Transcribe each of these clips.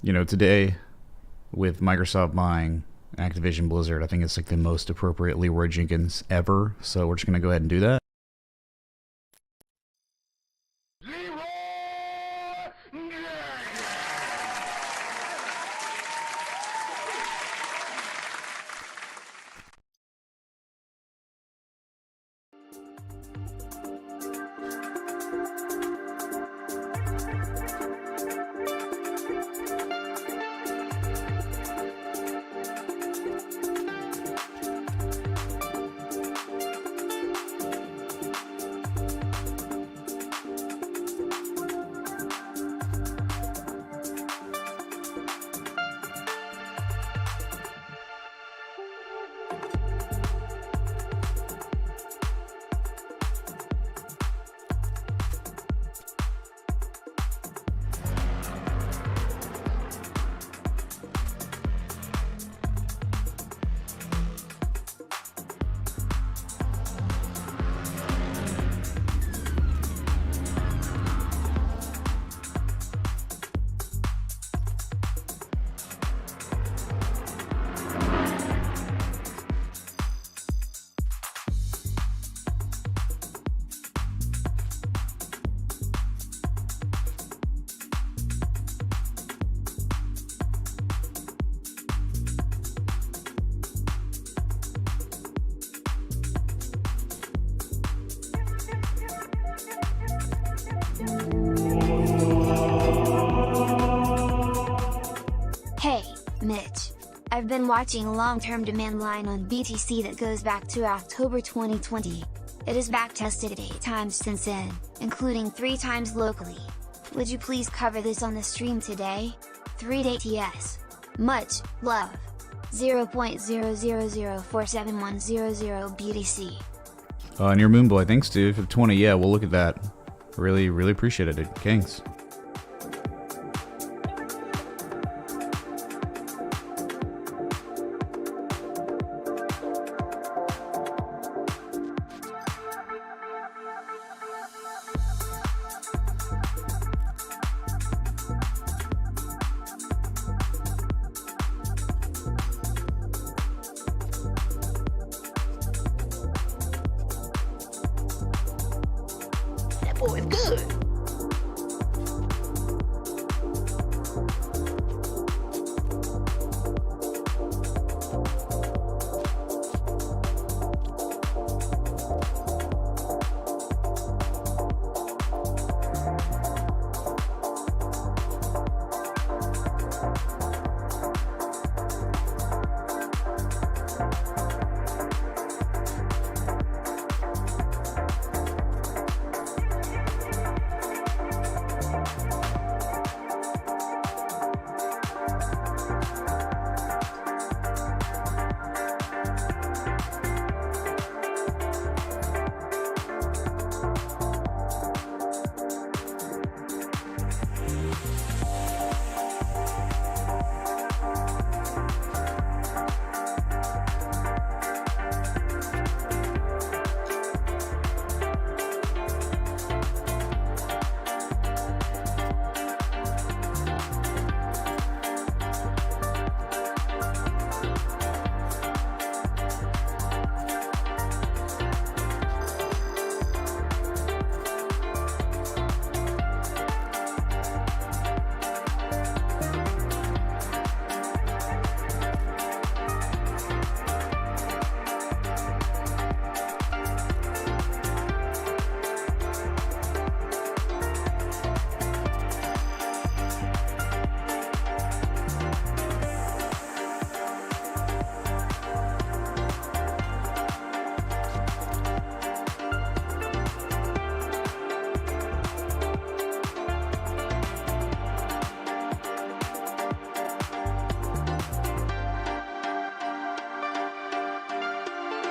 You know, today with Microsoft buying Activision Blizzard, I think it's like the most appropriate Leroy Jenkins ever. So we're just going to go ahead and do that. Hey, Mitch. I've been watching a long-term demand line on BTC that goes back to October 2020. It is backtested 8 times since then, including 3 times locally. Would you please cover this on the stream today? 3 ATS. Much love. 0.000471000 BTC. And your Moonboy, thanks dude for the 20. Yeah, we'll look at that. Really appreciate it, dude. Kings. That boy is good.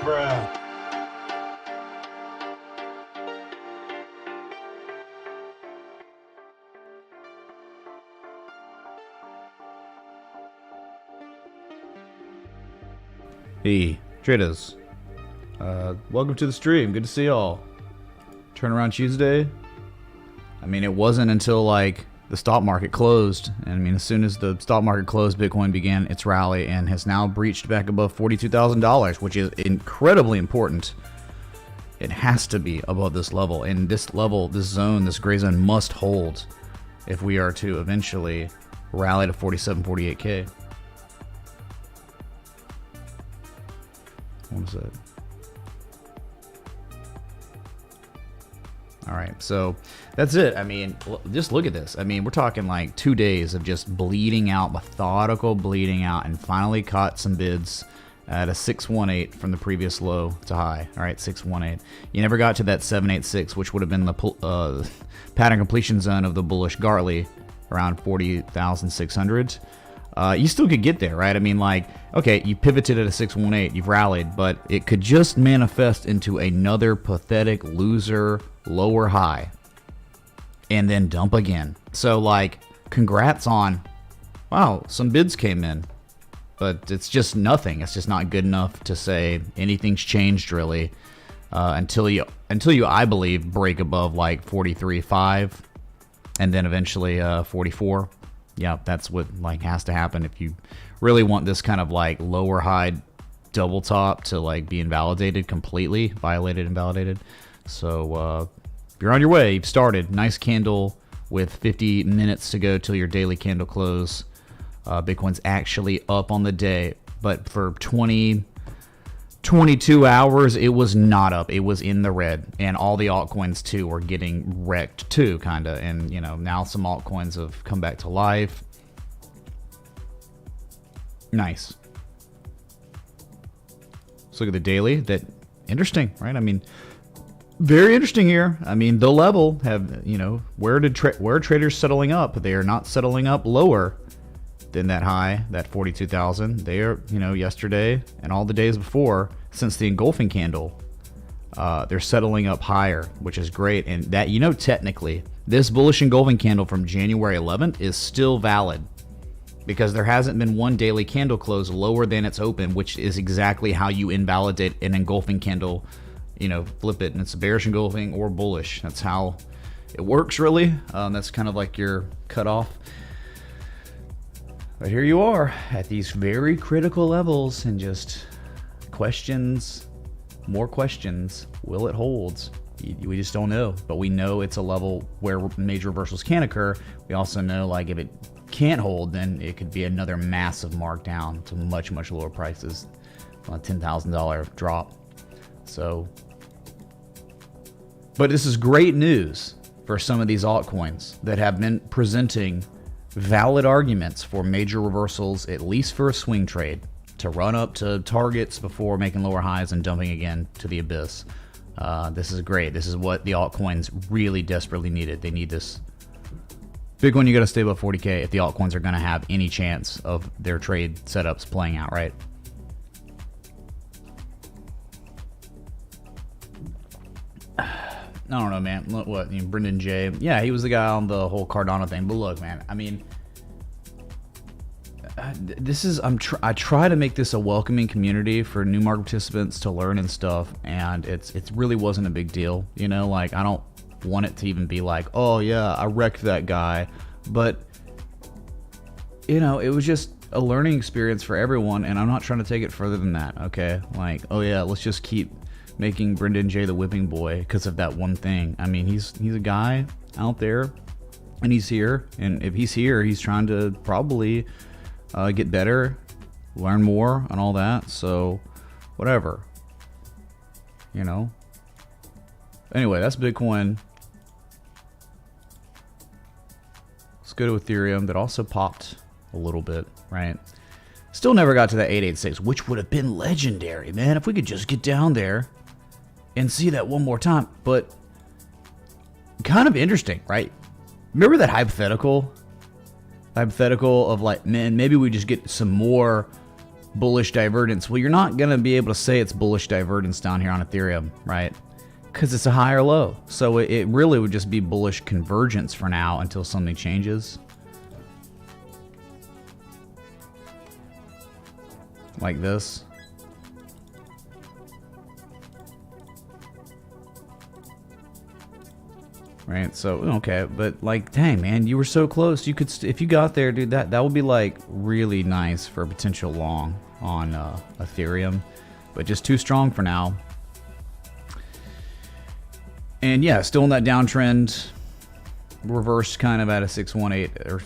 Bruh. Hey, traders. Welcome to the stream. Good to see y'all. Turnaround Tuesday. I mean, it wasn't until like the stock market closed, and I mean, as soon as the stock market closed, Bitcoin began its rally and has now breached back above $42,000, which is incredibly important. It has to be above this level, and this level, this zone, this gray zone must hold if we are to eventually rally to 47, 48K. What was that? All right, so that's it. I mean, just look at this. I mean, we're talking like 2 days of just bleeding out, methodical bleeding out, and finally caught some bids at a 618 from the previous low to high. All right, 618. You never got to that 786, which would have been the pattern completion zone of the bullish Gartley around 40,600. You still could get there, right? I mean, like, okay, you pivoted at a 618, you've rallied, but it could just manifest into another pathetic loser lower high and then dump again. So, like, congrats on, wow, some bids came in, but it's just nothing. It's just not good enough to say anything's changed really until you, I believe, break above like 43.5 and then eventually 44. Yeah, that's what like has to happen if you really want this kind of like lower high double top to like be invalidated completely, violated, invalidated. So you're on your way. You've started. Nice candle with 50 minutes to go till your daily candle close. Bitcoin's actually up on the day, but for 22 hours, it was not up. It was in the red, and all the altcoins too were getting wrecked too, kind of. And you know, now some altcoins have come back to life. Nice. Let's look at the daily. That interesting, right? I mean, very interesting here. I mean, the level have, you know, where are traders settling up? They are not settling up lower than that high, that 42,000. They are, you know, yesterday and all the days before since the engulfing candle, they're settling up higher, which is great. And that, you know, technically this bullish engulfing candle from January 11th is still valid because there hasn't been one daily candle close lower than its open, which is exactly how you invalidate an engulfing candle. You know, flip it and it's a bearish engulfing or bullish. That's how it works really. That's kind of like your cutoff. But here you are at these very critical levels and just questions, more questions. Will it hold? We just don't know. But we know it's a level where major reversals can occur. We also know, like, if it can't hold, then it could be another massive markdown to much, much lower prices. A $10,000 drop. So, but this is great news for some of these altcoins that have been presenting valid arguments for major reversals, at least for a swing trade, to run up to targets before making lower highs and dumping again to the abyss. This is great. This is what the altcoins really desperately needed. They need this. Bitcoin, you got to stay above 40K if the altcoins are going to have any chance of their trade setups playing out right. I don't know, man. What, you know, Brendan J. Yeah, he was the guy on the whole Cardano thing. But look, man, I mean, this is I try to make this a welcoming community for new market participants to learn and stuff, and it really wasn't a big deal, you know. Like, I don't want it to even be like, oh yeah, I wrecked that guy, but you know, it was just a learning experience for everyone, and I'm not trying to take it further than that. Okay, like, oh yeah, let's just keep making Brendan J the whipping boy because of that one thing. I mean, he's a guy out there, and he's here, and if he's here, he's trying to probably get better, learn more, and all that. So, whatever, you know. Anyway, that's Bitcoin. Let's go to Ethereum. That also popped a little bit, right? Still never got to that 886, which would have been legendary, man. If we could just get down there and see that one more time. But kind of interesting, right? Remember that hypothetical of like, man, maybe we just get some more bullish divergence. Well, you're not going to be able to say it's bullish divergence down here on Ethereum, right? Because it's a higher low. So it really would just be bullish convergence for now until something changes. Like this. Right, so okay, but like, dang man, you were so close. You could, if you got there, dude, that would be like really nice for a potential long on Ethereum, but just too strong for now. And yeah, still in that downtrend, reversed kind of at a 618 or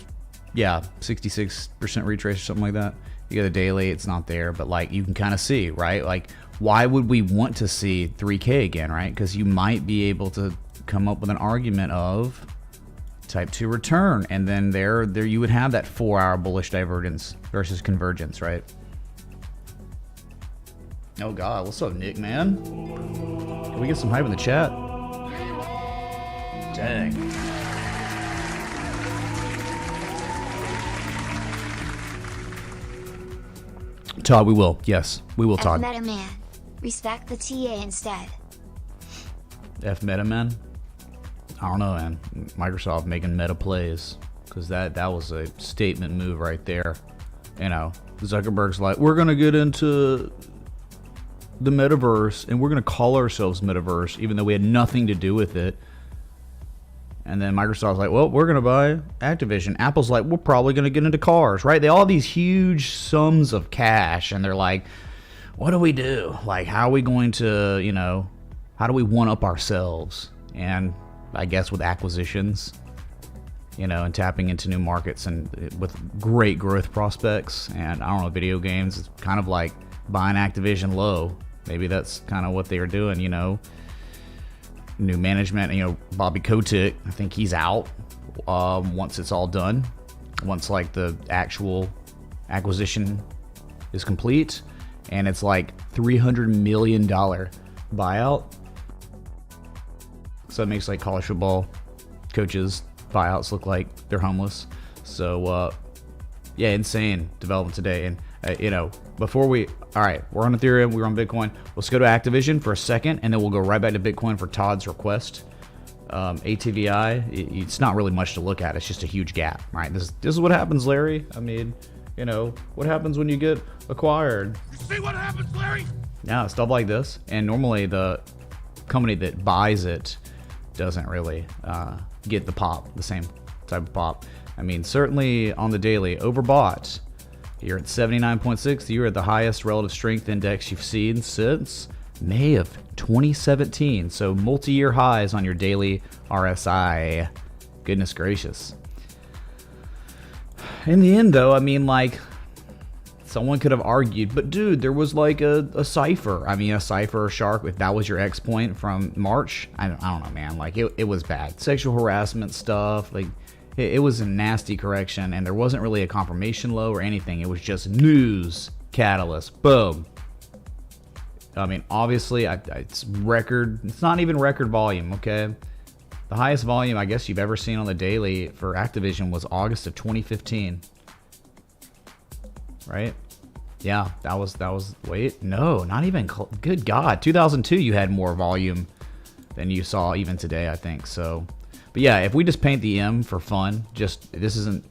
yeah, 66% retrace or something like that. You got a daily, it's not there, but like you can kind of see, right? Like, why would we want to see 3K again, right? Because you might be able to come up with an argument of type 2 return, and then there you would have that 4-hour bullish divergence versus convergence, right? Oh god, what's up, Nick, man? Can we get some hype in the chat? Dang. Todd, we will. Yes, we will, Todd. Meta man, respect the TA instead. F Meta man. I don't know, man. Microsoft making meta plays, because that was a statement move right there. You know, Zuckerberg's like, we're gonna get into the metaverse and we're gonna call ourselves metaverse, even though we had nothing to do with it. And then Microsoft's like, well, we're gonna buy Activision. Apple's like, we're probably gonna get into cars, right? They all have these huge sums of cash, and they're like, what do we do? Like, how are we going to, you know, how do we one up ourselves? And I guess with acquisitions, you know, and tapping into new markets and with great growth prospects. And I don't know, video games, it's kind of like buying Activision low. Maybe that's kind of what they are doing, you know. New management, you know, Bobby Kotick, I think he's out once it's all done. Once like the actual acquisition is complete, and it's like $300 million buyout. So it makes like college football coaches buyouts look like they're homeless. So yeah, insane development today. And you know, before we, all right, we're on Ethereum, we're on Bitcoin. Let's go to Activision for a second, and then we'll go right back to Bitcoin for Todd's request. ATVI, it's not really much to look at. It's just a huge gap, right? This is what happens, Larry. I mean, you know, what happens when you get acquired? You see what happens, Larry? Yeah, stuff like this. And normally the company that buys it doesn't really get the pop, the same type of pop. I mean, certainly on the daily, overbought. You're at 79.6. You're at the highest relative strength index you've seen since May of 2017. So multi-year highs on your daily RSI. Goodness gracious. In the end, though, I mean, like, someone could have argued, but dude, there was like a cipher. I mean, a cipher or shark, if that was your X point from March. I don't know, man. Like, it was bad. Sexual harassment stuff. Like, it was a nasty correction, and there wasn't really a confirmation low or anything. It was just news catalyst. Boom. I mean, obviously, it's record. It's not even record volume, okay? The highest volume I guess you've ever seen on the daily for Activision was August of 2015. Right? Yeah, that was, wait, no, not even, good God. 2002, you had more volume than you saw even today, I think, so. But yeah, if we just paint the M for fun, just, this isn't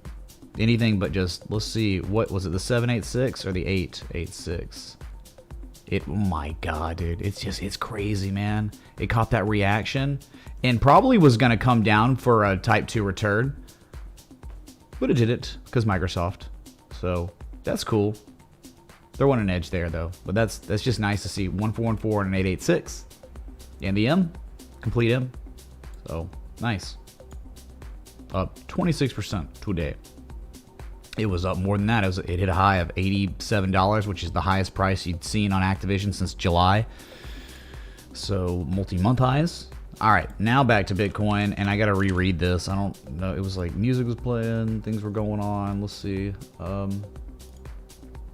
anything but just, let's see, what was it, the 786 or the 886? Oh my God, dude, it's crazy, man. It caught that reaction and probably was going to come down for a type 2 return, but it didn't because Microsoft. So that's cool. They're on an edge there though, but that's just nice to see 1414 and an 886 and the M, complete M. So nice. Up 26% today. It was up more than that. It hit a high of $87, which is the highest price you'd seen on Activision since July. So multi-month highs. All right, now back to Bitcoin, and I gotta reread this. I don't know. It was like music was playing, things were going on. Let's see.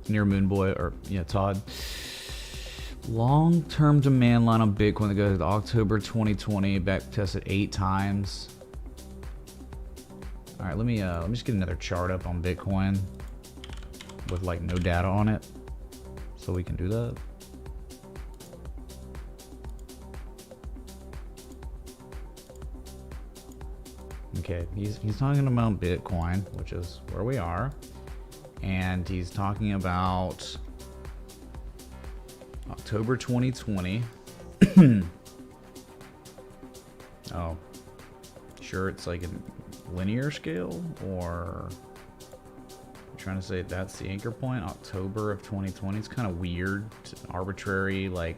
Near Moon Boy, or yeah, Todd. Long-term demand line on Bitcoin that goes to October 2020, back tested 8 times. All right, let me just get another chart up on Bitcoin with like no data on it. so we can do that. Okay, he's talking about Bitcoin, which is where we are, and he's talking about October 2020. Oh, sure, it's like a linear scale, or I'm trying to say that's the anchor point. October of 2020. It's kind of weird, arbitrary. Like,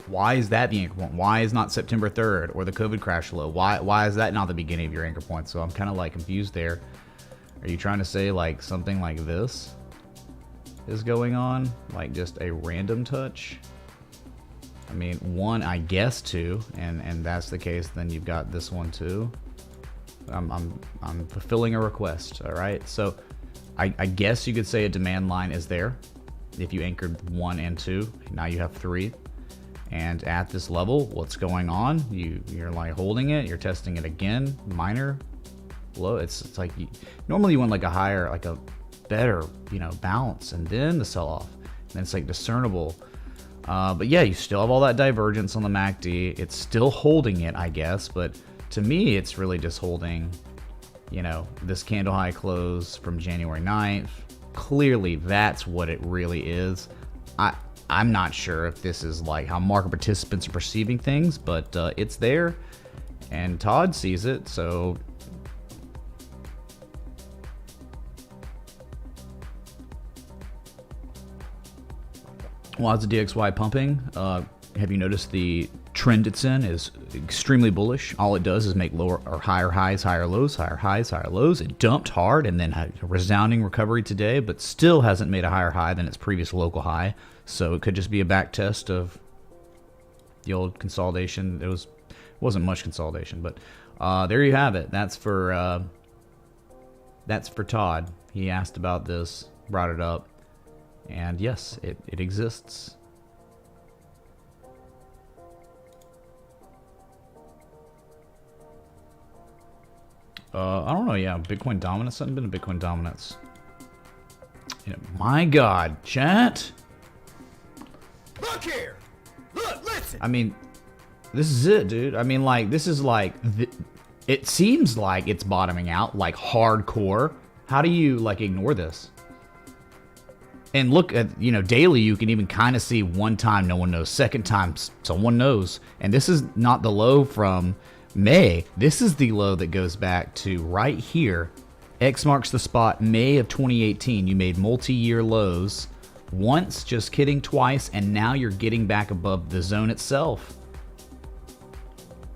why is that the anchor point? Why is not September 3rd or the COVID crash low? Why is that not the beginning of your anchor point? So I'm kind of like confused there. Are you trying to say like something like this is going on, like just a random touch? I mean, one, I guess two, and that's the case. Then you've got this one too. I'm fulfilling a request. All right, so I guess you could say a demand line is there if you anchored 1 and 2. Now you have 3, and at this level, what's going on? You're like holding it. You're testing it again. Minor, low. It's like normally you want like a higher, like a better, bounce, and then the sell off. And then it's like discernible. But yeah, you still have all that divergence on the MACD. It's still holding it, I guess, but to me, it's really just holding, this candle high close from January 9th. Clearly, that's what it really is. I'm not sure if this is like how market participants are perceiving things, but it's there, and Todd sees it, so... Why is the DXY pumping? Have you noticed the trend it's in is extremely bullish? All it does is make lower or higher highs, higher lows, higher highs, higher lows. It dumped hard and then had a resounding recovery today, but still hasn't made a higher high than its previous local high. So it could just be a back test of the old consolidation. It wasn't much consolidation, but there you have it. That's for Todd. He asked about this, brought it up. And yes, it exists. I don't know. Yeah, Bitcoin dominance. Hasn't been a Bitcoin dominance. My God, chat. Look here. Look, listen. I mean, this is it, dude. I mean, like, this is like, it seems like it's bottoming out, like hardcore. How do you like ignore this? And look at, daily, you can even kind of see one time no one knows, second time someone knows. And this is not the low from May. This is the low that goes back to right here. X marks the spot, May of 2018. You made multi-year lows once, just kidding, twice, and now you're getting back above the zone itself.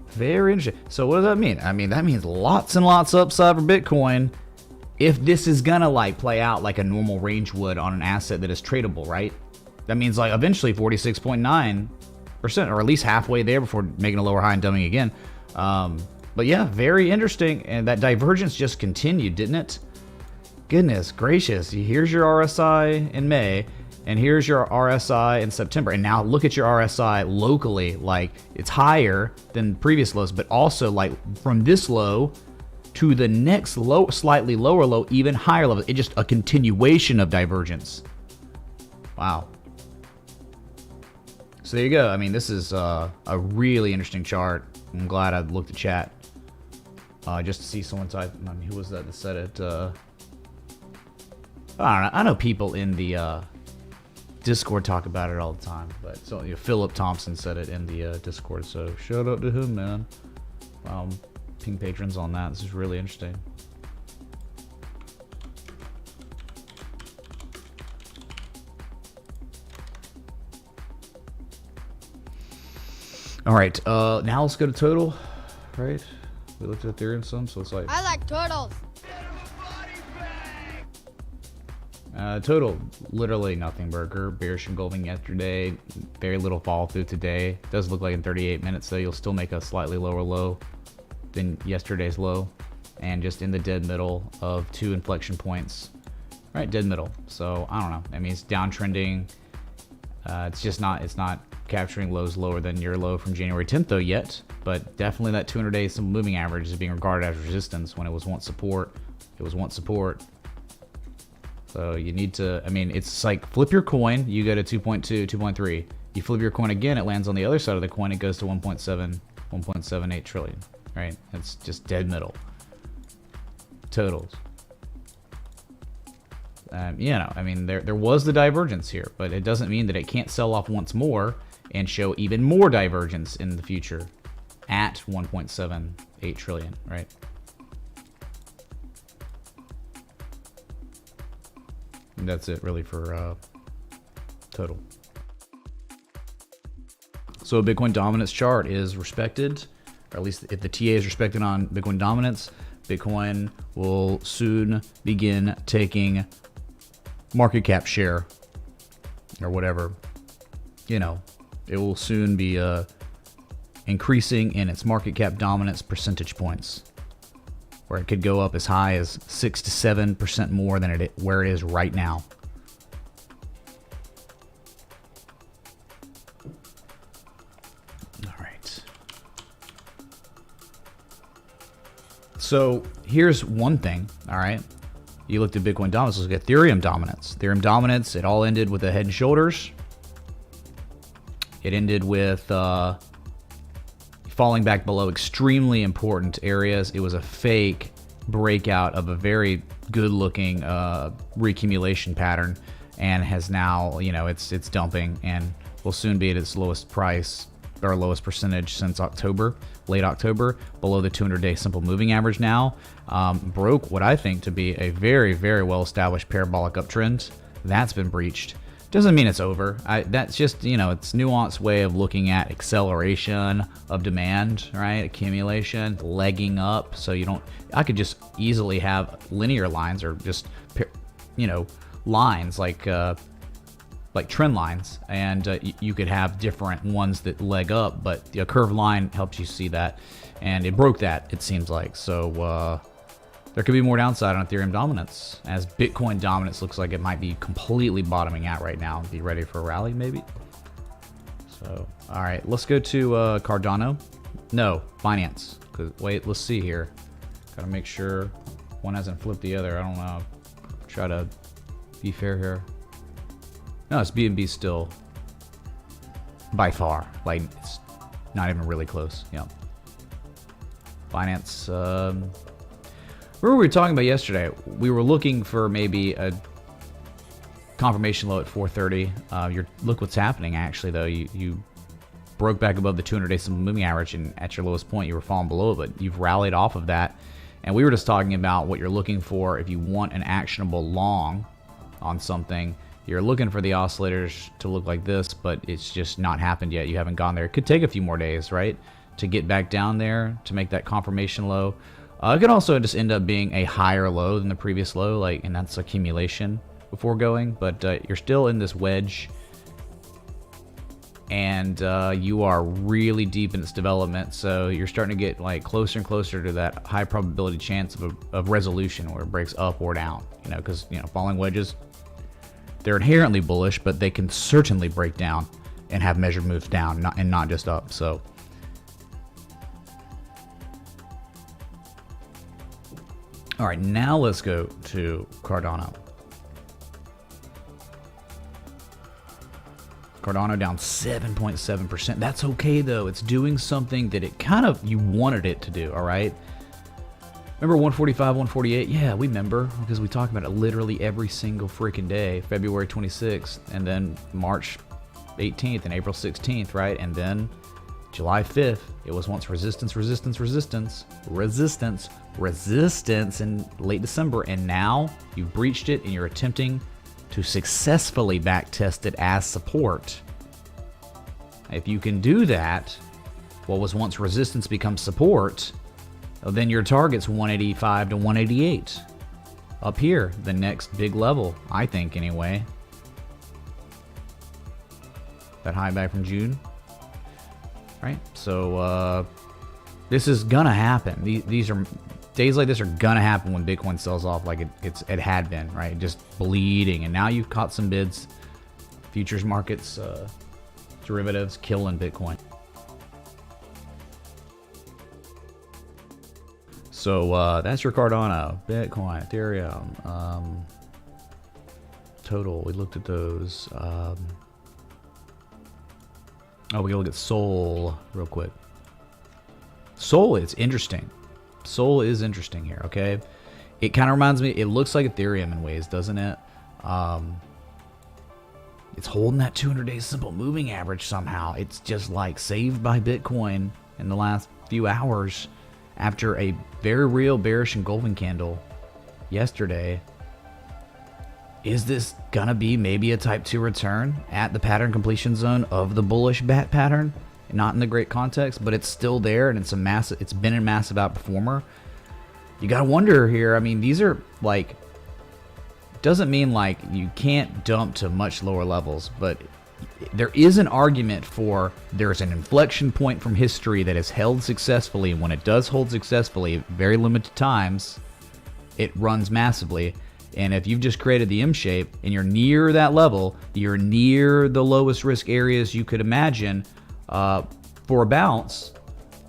Very interesting. So what does that mean? I mean, that means lots and lots of upside for Bitcoin. If this is gonna like play out like a normal range would on an asset that is tradable, right? That means like eventually 46.9%, or at least halfway there before making a lower high and dumping again. But yeah, very interesting. And that divergence just continued, didn't it? Goodness gracious. Here's your RSI in May, and here's your RSI in September. And now look at your RSI locally. Like, it's higher than previous lows, but also like from this low to the next low, slightly lower low, even higher level. It's just a continuation of divergence. Wow. So there you go. I mean, this is a really interesting chart. I'm glad I looked at chat just to see someone type. I mean, who was that said it? I don't know. I know people in the Discord talk about it all the time. But so Philip Thompson said it in the Discord. So shout out to him, man. Ping patrons on that. This is really interesting. All right, now let's go to total. Right, we looked at Ethereum some, so it's like I like turtles. Total, literally nothing. Burger, bearish engulfing yesterday. Very little follow through today. Does look like in 38 minutes though, you'll still make a slightly lower low than yesterday's low, and just in the dead middle of 2 inflection points. Right, dead middle. So I don't know. I mean, it's downtrending. It's just not. It's not capturing lows lower than your low from January 10th though yet. But definitely that 200-day moving average is being regarded as resistance when it was once support. It was once support. So you need to, I mean, it's like flip your coin, you go to 2.2, 2.3. You flip your coin again, it lands on the other side of the coin, it goes to 1.7, 1.78 trillion, right? It's just dead middle. Totals. You know, I mean, there was the divergence here, but it doesn't mean that it can't sell off once more and show even more divergence in the future at 1.78 trillion, right? And that's it really for total. So a Bitcoin dominance chart is respected, or at least if the TA is respected on Bitcoin dominance, Bitcoin will soon begin taking market cap share or whatever. You know, it will soon be increasing in its market cap dominance percentage points, where it could go up as high as 6 to 7% more than where it is right now. All right. So here's one thing, all right? You looked at Bitcoin dominance, let's look at Ethereum dominance. Ethereum dominance, it all ended with a head and shoulders. It ended with falling back below extremely important areas. It was a fake breakout of a very good-looking reaccumulation pattern, and has now, you know, it's dumping and will soon be at its lowest price or lowest percentage since October, late October, below the 200-day simple moving average now. Broke what I think to be a very, very well-established parabolic uptrend. That's been breached. Doesn't mean it's over. That's just, you know, it's nuanced way of looking at acceleration of demand, right? Accumulation, legging up. So you don't, I could just easily have linear lines or just, you know, lines like trend lines, and you could have different ones that leg up, but a curved line helps you see that, and it broke that, it seems like. So there could be more downside on Ethereum dominance, as Bitcoin dominance looks like it might be completely bottoming out right now. Be ready for a rally, maybe. So, all right, let's go to Cardano. No, Binance. Wait, let's see here. Gotta make sure one hasn't flipped the other. I don't know. Try to be fair here. No, it's BNB still by far. Like, it's not even really close. Yeah. Binance. Remember we were talking about yesterday? We were looking for maybe a confirmation low at 430. Look what's happening actually though. You broke back above the 200-day simple moving average, and at your lowest point you were falling below it, but you've rallied off of that. And we were just talking about what you're looking for if you want an actionable long on something. You're looking for the oscillators to look like this, but it's just not happened yet. You haven't gone there. It could take a few more days, right, to get back down there, to make that confirmation low. It could also just end up being a higher low than the previous low, and that's accumulation before going. But you're still in this wedge, and you are really deep in its development. So you're starting to get like closer and closer to that high probability chance of resolution, where it breaks up or down. You know, because falling wedges, they're inherently bullish, but they can certainly break down and have measured moves down, not just up. So. All right, now let's go to Cardano. Cardano down 7.7%. That's okay though. It's doing something that it kind of, you wanted it to do, all right? Remember 145, 148? Yeah, we remember, because we talk about it literally every single freaking day. February 26th, and then March 18th and April 16th, right? And then July 5th, it was once resistance, resistance, resistance, resistance, resistance in late December, and now you've breached it and you're attempting to successfully backtest it as support. If you can do that, what was once resistance becomes support, then your target's 185 to 188. Up here, the next big level, I think anyway. That high back from June. Right? So this is gonna happen. These are days like this are gonna happen when Bitcoin sells off like it had been, right? Just bleeding, and now you've caught some bids. Futures markets, derivatives killing Bitcoin. So that's your Cardano, Bitcoin, Ethereum. total. We looked at those. Oh, we gotta look at Sol real quick. Sol is interesting. Sol is interesting here, okay? It kind of reminds me, it looks like Ethereum in ways, doesn't it? It's holding that 200-day simple moving average somehow. It's just like saved by Bitcoin in the last few hours after a very real bearish engulfing candle yesterday. Is this gonna be maybe a type 2 return at the pattern completion zone of the bullish bat pattern? Not in the great context, but it's still there, and it's a massive. It's been a massive outperformer. You gotta wonder here. I mean, these are like, doesn't mean like you can't dump to much lower levels, but there is an argument for there's an inflection point from history that has held successfully, and when it does hold successfully, very limited times, it runs massively. And if you've just created the M shape and you're near that level, you're near the lowest risk areas you could imagine for a bounce.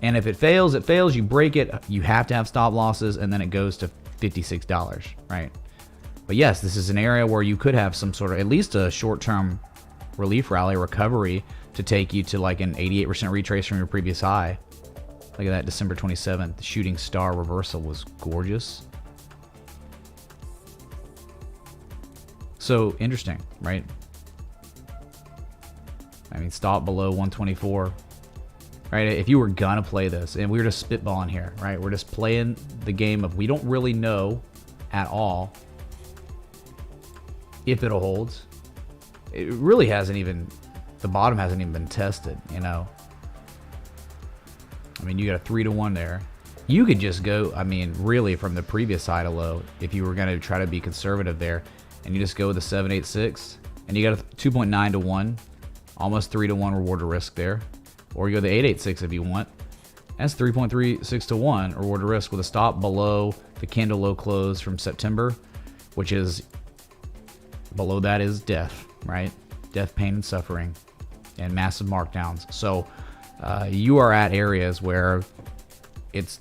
And if it fails, it fails. You break it. You have to have stop losses, and then it goes to $56, right? But yes, this is an area where you could have some sort of, at least a short-term relief rally recovery to take you to like an 88% retrace from your previous high. Look at that, December 27th. The shooting star reversal was gorgeous. So interesting, right? I mean, stop below 124, right? If you were gonna play this, and we were just spitballing here, right? We're just playing the game of, we don't really know at all if it'll hold. It really hasn't even, the bottom hasn't even been tested, you know? I mean, you got a 3-to-1 there. You could just go, I mean, really from the previous high to low, if you were gonna try to be conservative there, and you just go with a 786, and you got a 2.9-to-1, almost 3-to-1 reward to risk there. Or you go the 886 if you want. That's 3.36-to-1 reward to risk with a stop below the candle low close from September, which is, below that is death, right? Death, pain, and suffering, and massive markdowns. So you are at areas where it's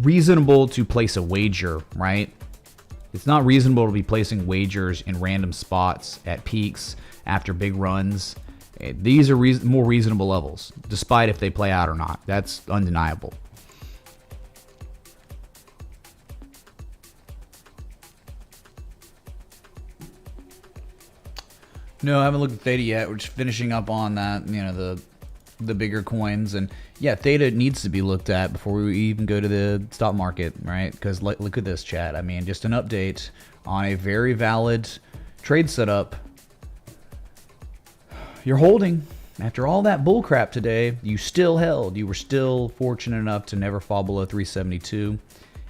reasonable to place a wager, right? It's not reasonable to be placing wagers in random spots at peaks after big runs. These are more reasonable levels, despite if they play out or not. That's undeniable. No, I haven't looked at Theta yet. We're just finishing up on that, you know, the bigger coins. And yeah, Theta needs to be looked at before we even go to the stock market, right? Because look at this, chat. I mean, just an update on a very valid trade setup. You're holding. After all that bullcrap today, you still held. You were still fortunate enough to never fall below 372.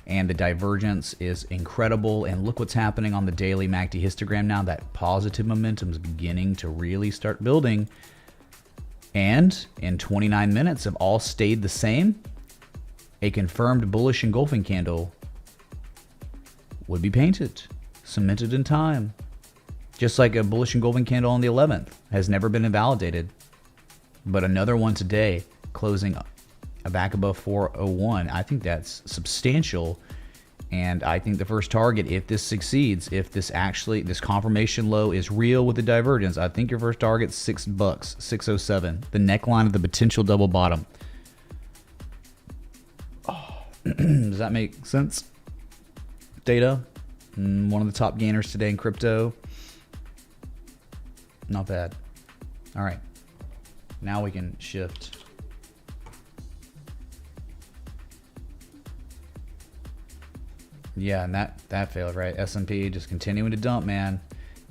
And the divergence is incredible. And look what's happening on the daily MACD histogram now. That positive momentum is beginning to really start building. And in 29 minutes have all stayed the same. A confirmed bullish engulfing candle would be painted, cemented in time. Just like a bullish engulfing candle on the 11th has never been invalidated. But another one today, closing back above 401. I think that's substantial. And I think the first target, if this succeeds, if this confirmation low is real with the divergence, I think your first target's $6, 607. The neckline of the potential double bottom. Oh, does that make sense? Data, one of the top gainers today in crypto. Not bad. All right. Now we can shift. Yeah, and that failed, right? S&P just continuing to dump, man.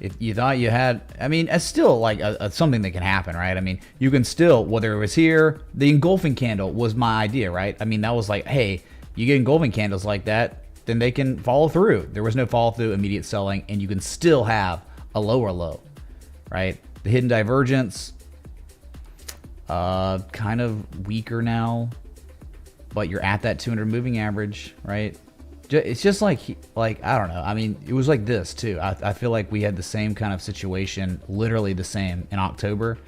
If you thought you had, I mean, it's still like something that can happen, right? I mean, you can still, whether it was here, the engulfing candle was my idea, right? I mean, that was like, hey, you get engulfing candles like that, then they can follow through. There was no follow through, immediate selling, and you can still have a lower low, right? The hidden divergence, kind of weaker now, but you're at that 200 moving average, right? It's just like I don't know. I mean, it was like this too. I feel like we had the same kind of situation, literally the same in October,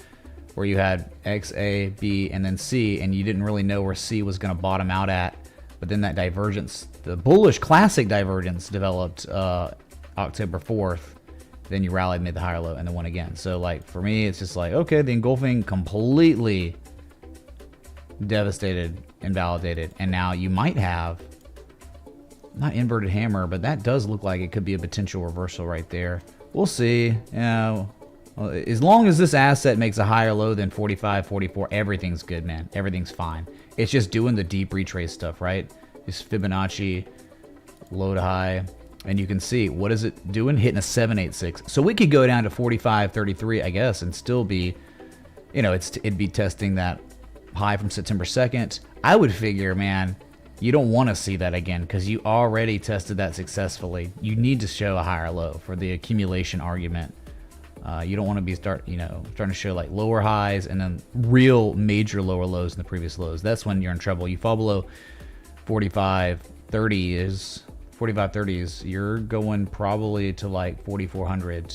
where you had X, A, B, and then C, and you didn't really know where C was going to bottom out at. But then that divergence, the bullish classic divergence, developed October 4th, then you rallied, made the higher low, and then won again. So like for me, it's just like, okay, the engulfing completely devastated, invalidated, and now you might have not inverted hammer, but that does look like it could be a potential reversal right there. We'll see. You know, as long as this asset makes a higher low than 45, 44, everything's good, man. Everything's fine. It's just doing the deep retrace stuff, right? Just Fibonacci, low to high. And you can see, what is it doing? Hitting a 786. So we could go down to 45.33, I guess, and still be, you know, it'd be testing that high from September 2nd. I would figure, man, you don't want to see that again because you already tested that successfully. You need to show a higher low for the accumulation argument. You don't want to be starting to show like lower highs and then real major lower lows in the previous lows. That's when you're in trouble. You fall below 45.30s, you're going probably to like 4,400.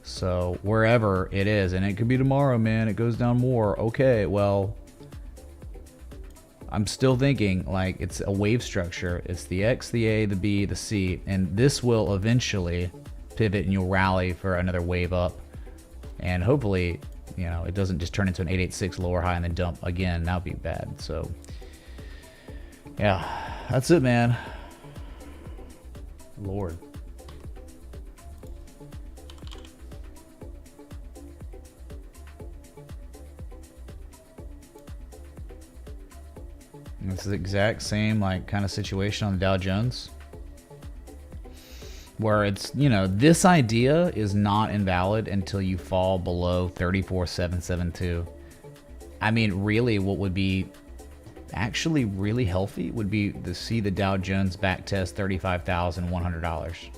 So wherever it is, and it could be tomorrow, man, it goes down more. Okay, well, I'm still thinking like it's a wave structure. It's the X, the A, the B, the C, and this will eventually pivot and you'll rally for another wave up. And hopefully, you know, it doesn't just turn into an 886 lower high and then dump again. That would be bad. So yeah, that's it, man. Lord. It's the exact same like kind of situation on the Dow Jones, where it's, you know, this idea is not invalid until you fall below 34,772. I mean, really, what would be actually really healthy would be to see the Dow Jones back test $35,100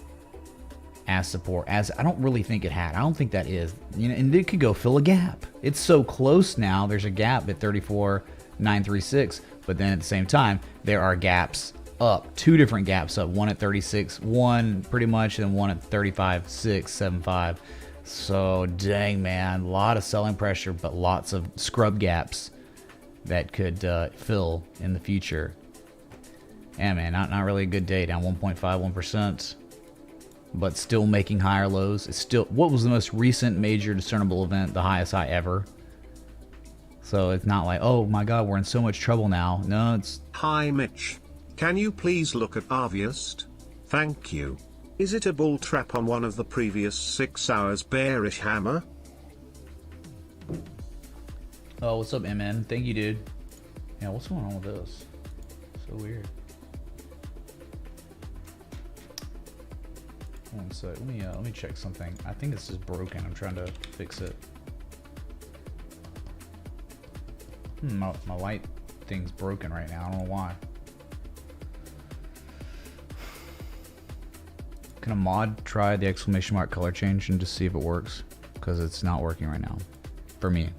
as support. As I don't really think it had. I don't think that is. You know, and it could go fill a gap. It's so close now. There's a gap at 34,936, but then at the same time, there are gaps up, two different gaps up, one at 36.1 pretty much, and one at 35.675. So dang, man, a lot of selling pressure, but lots of scrub gaps that could fill in the future. Yeah, man, not really a good day, down 1.51%, but still making higher lows. It's still, what was the most recent major discernible event, the highest high ever? So it's not like, oh my God, we're in so much trouble now. No, it's... Hi Mitch. Can you please look at Aave? Thank you. Is it a bull trap on one of the previous 6 hours bearish hammer? Oh, what's up, MN? Thank you, dude. Yeah, what's going on with this? So weird. One sec. Let me check something. I think this is broken. I'm trying to fix it. My light thing's broken right now. I don't know why. Can a mod try the exclamation mark color change and just see if it works? Because it's not working right now for me.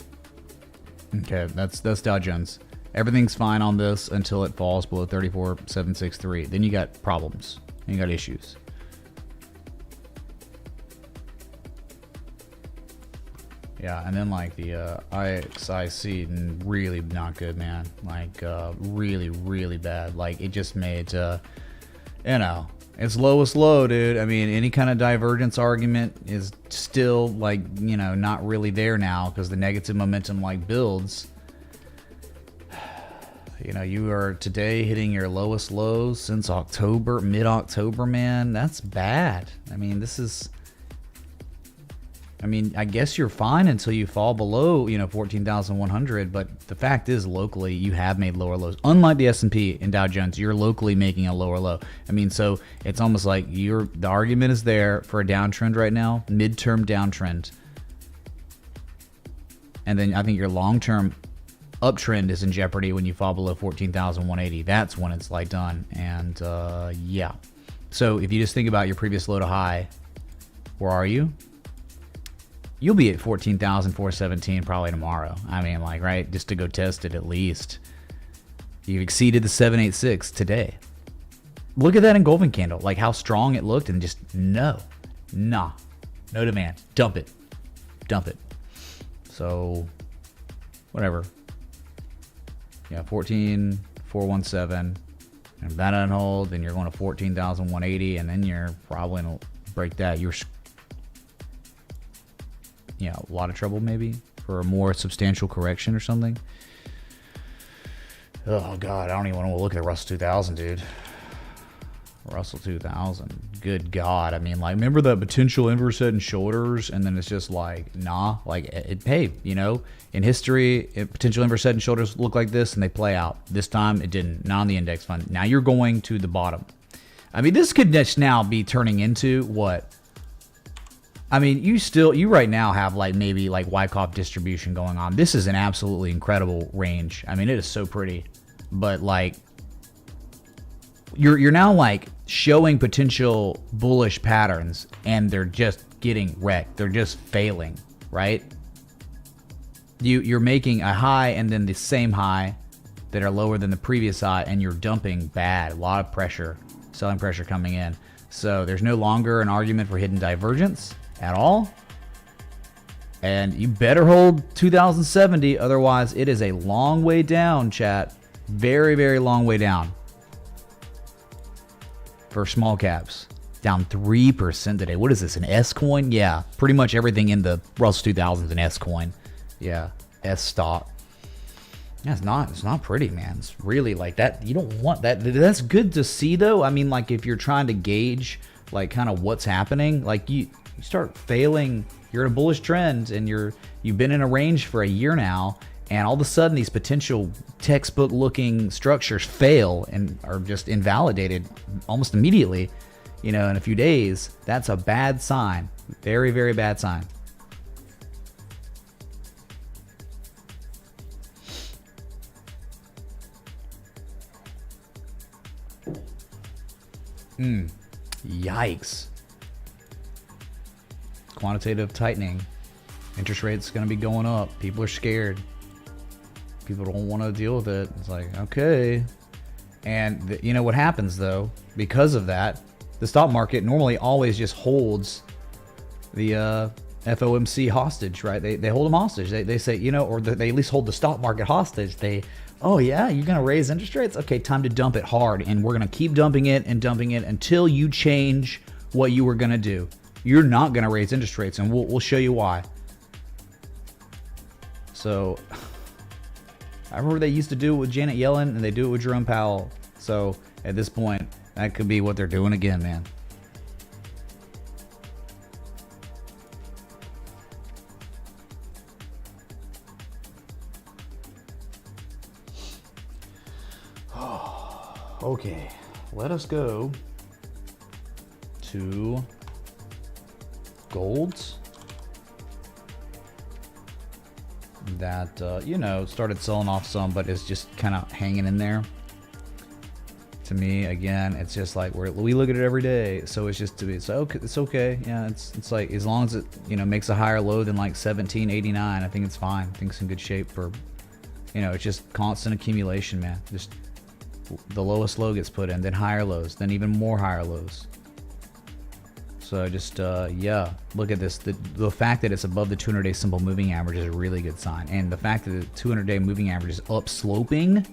Okay, that's Dow Jones. Everything's fine on this until it falls below 34,763. Then you got problems. And you got issues. Yeah, and then like the IXIC, really not good, man. Like really, really bad. Like it just made, you know, its lowest low, dude. I mean, any kind of divergence argument is still like, you know, not really there now because the negative momentum like builds. You know, you are today hitting your lowest lows since October, mid-October, man. That's bad. I mean, this is... I mean, I guess you're fine until you fall below, you know, 14,100. But the fact is, locally, you have made lower lows. Unlike the S&P and Dow Jones, you're locally making a lower low. I mean, so it's almost like the argument is there for a downtrend right now, midterm downtrend. And then I think your long-term uptrend is in jeopardy when you fall below 14,180. That's when it's like done. And yeah. So if you just think about your previous low to high, where are you? You'll be at 14,417 probably tomorrow. I mean, like, right? Just to go test it at least. You've exceeded the 786 today. Look at that engulfing candle. Like how strong it looked and just no demand. Dump it. So, whatever. Yeah, 14,417. And if that doesn't hold, then you're going to 14,180, and then you're probably going to break that. You're a lot of trouble maybe for a more substantial correction or something. Oh God, I don't even want to look at the Russell 2000, dude. Russell 2000. Good God. I mean, like, remember the potential inverse head and shoulders, and then it's just like, nah. Like, hey, you know, in history, potential inverse head and shoulders look like this, and they play out. This time, it didn't. Not on the index fund. Now you're going to the bottom. I mean, this could just now be turning into what? I mean, you right now have like maybe like Wyckoff distribution going on. This is an absolutely incredible range. I mean, it is so pretty, but like, you're now like showing potential bullish patterns, and they're just getting wrecked. They're just failing, right? You're making a high and then the same high that are lower than the previous high, and you're dumping bad. A lot of pressure, selling pressure coming in. So there's no longer an argument for hidden divergence at all. And you better hold 2070, otherwise it is a long way down, chat. Very, very long way down. For small caps, down 3% today. What is this, an S coin? Yeah, pretty much everything in the Russell 2000 is an S coin. Yeah, S stock. Yeah, it's not pretty, man. It's really like that. You don't want that. That's good to see, though. I mean, like, if you're trying to gauge like kind of what's happening, like you start failing. You're in a bullish trend, and you've been in a range for a year now, and all of a sudden these potential textbook looking structures fail and are just invalidated almost immediately, you know, in a few days. That's a bad sign. Very, very bad sign. Yikes. Quantitative tightening. Interest rates going to be going up. People are scared. People don't want to deal with it. It's like, okay. And you know what happens, though? Because of that, the stock market normally always just holds the FOMC hostage, right? They hold them hostage. They say, you know, or they at least hold the stock market hostage. Oh yeah, you're going to raise interest rates? Okay, time to dump it hard. And we're going to keep dumping it until you change what you were going to do. You're not going to raise interest rates, and we'll show you why. So I remember they used to do it with Janet Yellen, and they do it with Jerome Powell. So at this point, that could be what they're doing again, man. Okay, let us go to golds that, you know, started selling off some, but is just kind of hanging in there. To me, again, it's just like we look at it every day, so it's just it's okay. Yeah, it's like, as long as it, you know, makes a higher low than like 1789, I think it's fine. I think it's in good shape for, you know, it's just constant accumulation, man. Just the lowest low gets put in, then higher lows, then even more higher lows. So just yeah, look at this. The fact that it's above the 200-day simple moving average is a really good sign, and the fact that the 200-day moving average is up sloping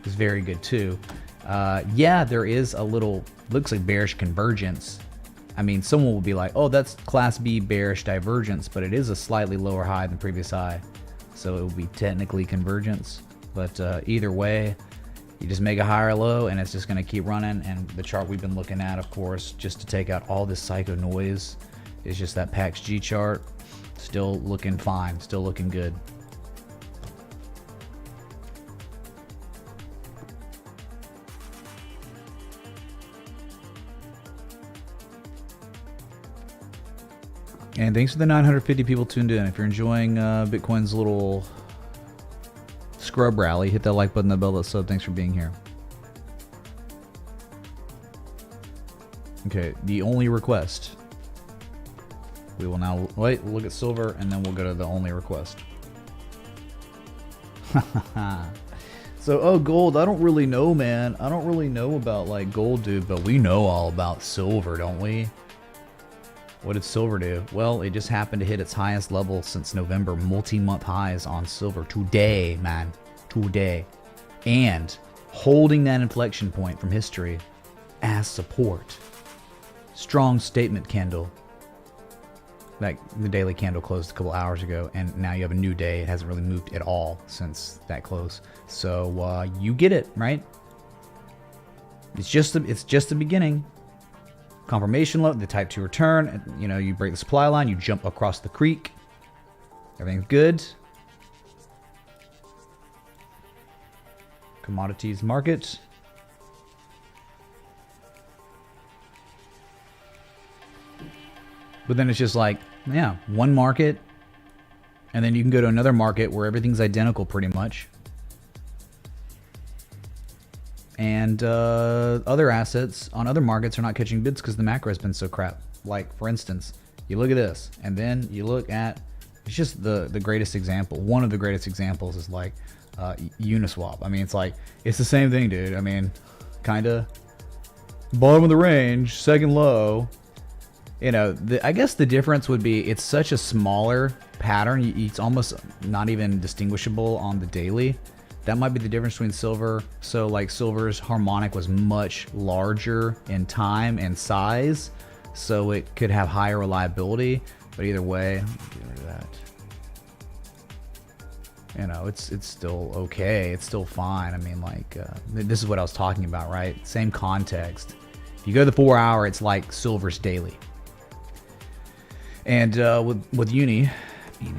is very good too. Yeah, there is a little, looks like bearish convergence. I mean, someone will be like, oh, that's class B bearish divergence, but it is a slightly lower high than previous high, so it will be technically convergence. But either way, you just make a higher low, and it's just going to keep running. And the chart we've been looking at, of course, just to take out all this psycho noise, is just that PAX G chart. Still looking fine, still looking good. And thanks for the 950 people tuned in. If you're enjoying Bitcoin's little scrub rally, hit that like button, that bell, that sub. Thanks for being here. Okay, the only request. We will now wait, look at silver, and then we'll go to the only request. So, oh, gold, I don't really know, man. I don't really know about like gold, dude, but we know all about silver, don't we? What did silver do? Well, it just happened to hit its highest level since November. Multi-month highs on silver today, man. Today. And holding that inflection point from history as support. Strong statement candle. Like the daily candle closed a couple hours ago, and now you have a new day. It hasn't really moved at all since that close. So you get it, right? It's just the beginning. Confirmation low, the type 2 return. You know, you break the supply line, you jump across the creek. Everything's good. Commodities market. But then it's just like, yeah, one market, and then you can go to another market where everything's identical pretty much. And other assets on other markets are not catching bids because the macro has been so crap. Like, for instance, you look at this, and then you look at, it's just the greatest example. One of the greatest examples is like Uniswap. I mean, it's like, it's the same thing, dude. I mean, kind of bottom of the range, second low. You know, I guess the difference would be it's such a smaller pattern. It's almost not even distinguishable on the daily. That might be the difference between silver. So like silver's harmonic was much larger in time and size, so it could have higher reliability. But either way, get rid of that. You know, it's still okay. It's still fine. I mean, like this is what I was talking about, right? Same context. If you go to the 4 hour, it's like silver's daily. And with Uni, I mean,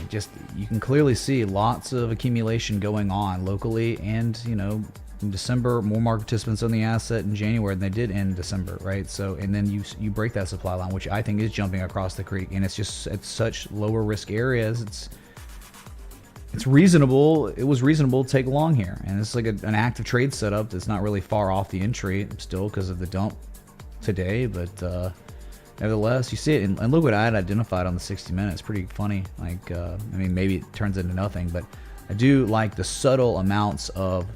you can clearly see lots of accumulation going on locally, and you know, in December, more market participants on the asset in January than they did in December, right? So, and then you break that supply line, which I think is jumping across the creek, and it's just at such lower risk areas. It's reasonable. It was reasonable to take long here, and it's like an active trade setup that's not really far off the entry still because of the dump today, but. Nevertheless, you see it, and look what I had identified on the 60 minutes. Pretty funny. Like, I mean, maybe it turns into nothing, but I do like the subtle amounts of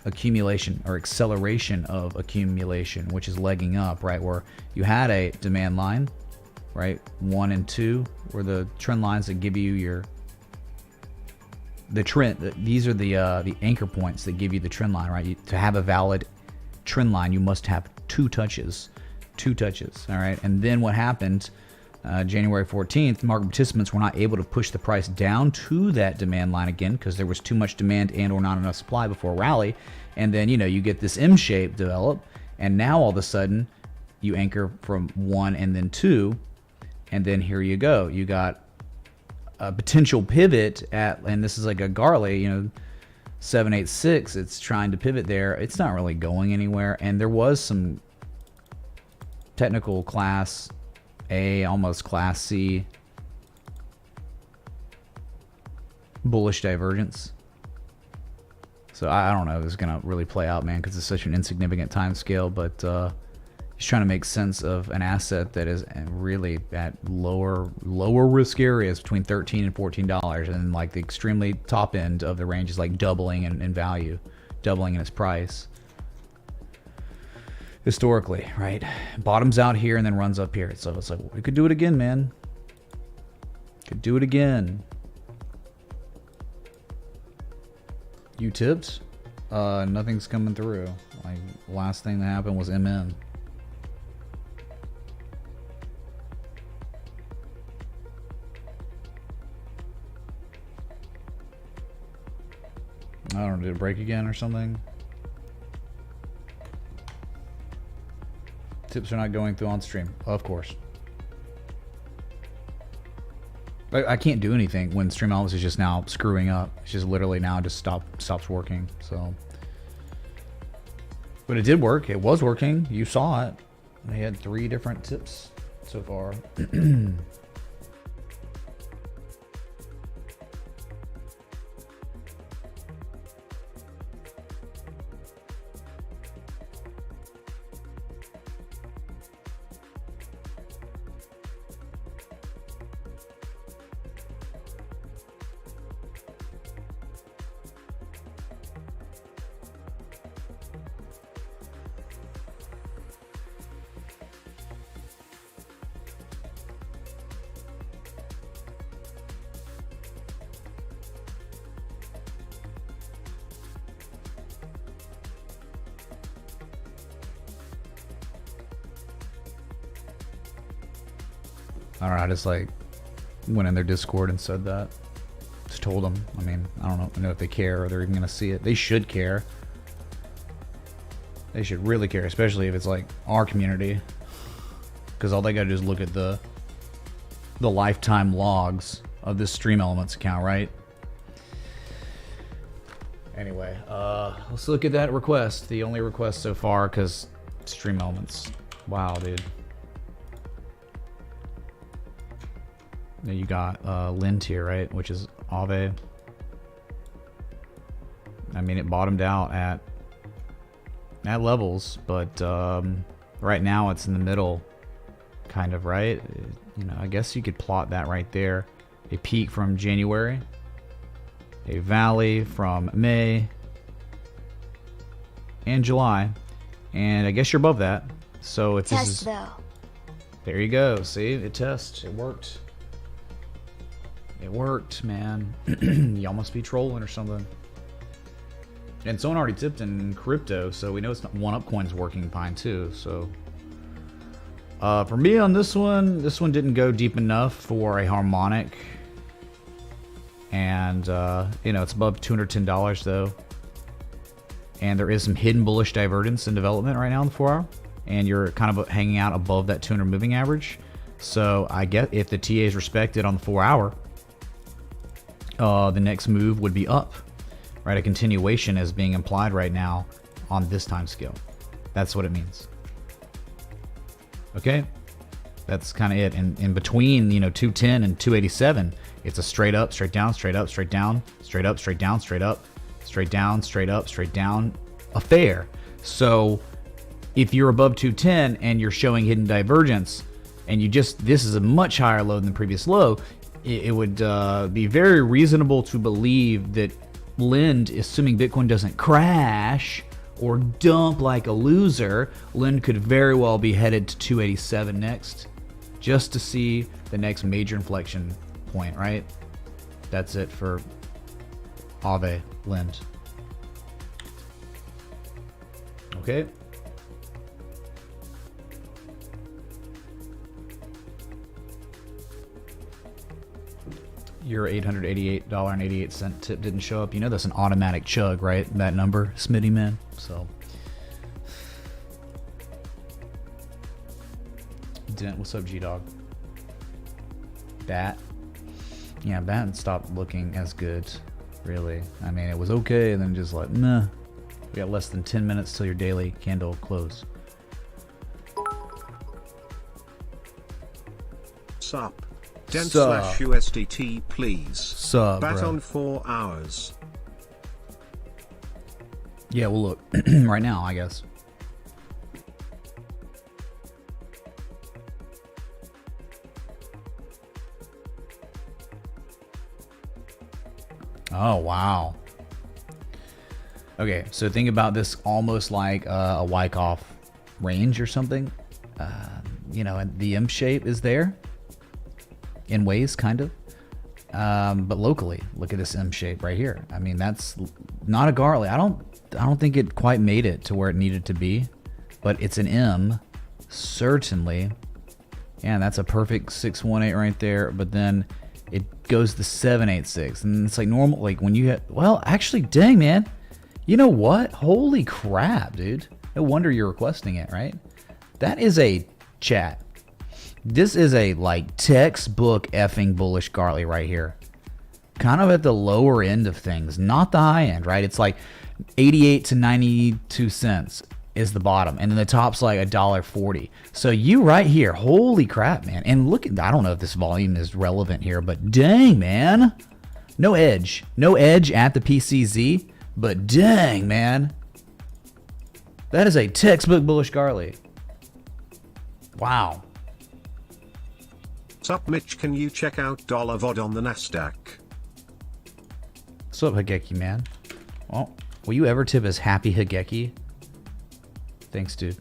accumulation or acceleration of accumulation, which is legging up, right? Where you had a demand line, right? 1 and 2 were the trend lines that give you the trend. These are the anchor points that give you the trend line, right? To have a valid trend line, you must have two touches. All right. And then what happened January 14th, market participants were not able to push the price down to that demand line again because there was too much demand and or not enough supply before a rally. And then, you know, you get this M shape develop, and now all of a sudden you anchor from 1 and then 2, and then here you go. You got a potential pivot at, and this is like a Garley, you know, 786. It's trying to pivot there. It's not really going anywhere. And there was some technical class A, almost class C bullish divergence. So I don't know if it's gonna really play out, man, because it's such an insignificant time scale. But just trying to make sense of an asset that is really at lower risk areas between $13 and $14, and like the extremely top end of the range is like doubling in value, doubling in its price. Historically, right? Bottoms out here and then runs up here. So it's like, we could do it again, man. Could do it again. You tipped? Nothing's coming through. Like, last thing that happened was MN. I don't know, did it break again or something? Tips are not going through on stream, of course. But I can't do anything when Stream Elements is just now screwing up. It's just literally now just stops working. So, but it did work. It was working. You saw it. They had 3 different tips so far. I don't know, I just like went in their Discord and said that. Just told them. I mean, I don't know if they care or they're even going to see it. They should care. They should really care, especially if it's like our community. Because all they got to do is look at the lifetime logs of this Stream Elements account, right? Anyway, let's look at that request. The only request so far, because Stream Elements. Wow, dude. Now you got Lind here, right? Which is Aave. I mean, it bottomed out at levels, but right now it's in the middle, kind of, right? You know, I guess you could plot that right there. A peak from January, a valley from May and July, and I guess you're above that. So if this is, though. There you go. See, it tests. It worked. It worked, man. Y'all must be trolling or something. And someone already tipped in crypto, so we know it's not one upcoin's working fine too. So for me on this one didn't go deep enough for a harmonic. And you know, it's above $210 though. And there is some hidden bullish divergence in development right now in the 4 hour. And you're kind of hanging out above that 200 moving average. So I get if the TA is respected on the 4 hour, the next move would be up, right? A continuation is being implied right now on this time scale. That's what it means. Okay, that's kind of it. And in between, you know, 210 and 287, it's a straight up, straight down, straight up, straight down, straight up, straight down, straight up, straight down, straight up, straight down affair. So if you're above 210 and you're showing hidden divergence, and this is a much higher low than the previous low, it would be very reasonable to believe that Lind, assuming Bitcoin doesn't crash or dump like a loser, Lind could very well be headed to 287 next, just to see the next major inflection point, right? That's it for Aave Lind. Okay. Your $888.88 tip didn't show up. You know that's an automatic chug, right? That number, Smitty man. So Dent, what's up, G-Dog? Bat. Yeah, Bat stopped looking as good, really. I mean, it was okay, and then just like, meh. We got less than 10 minutes till your daily candle close. Sup. Dent/USDT, please. Sup, Bat bro. on 4 hours. Yeah, well, look, right now, I guess. Oh, wow. Okay, so think about this almost like a Wyckoff range or something. You know, and the M shape is there. In ways, kind of, but locally, look at this M shape right here. I mean, that's not a Gartley. I don't think it quite made it to where it needed to be, but it's an M, certainly. Yeah, that's a perfect 618 right there. But then it goes to 786, and it's like normal. Like when you hit, well, actually, dang man, you know what? Holy crap, dude! No wonder you're requesting it, right? That is a chat. This is a like textbook effing bullish Gartley right here. Kind of at the lower end of things, not the high end, right? It's like 88 to 92 cents is the bottom, and then the top's like $1.40. So you right here, holy crap, man! And look at, I don't know if this volume is relevant here, but dang, man, no edge at the PCZ, but dang, man, that is a textbook bullish Gartley. Wow. Sup Mitch, can you check out dollar VOD on the Nasdaq? What's up, Hageki, man? Well, will you ever tip as Happy Hageki? Thanks, dude.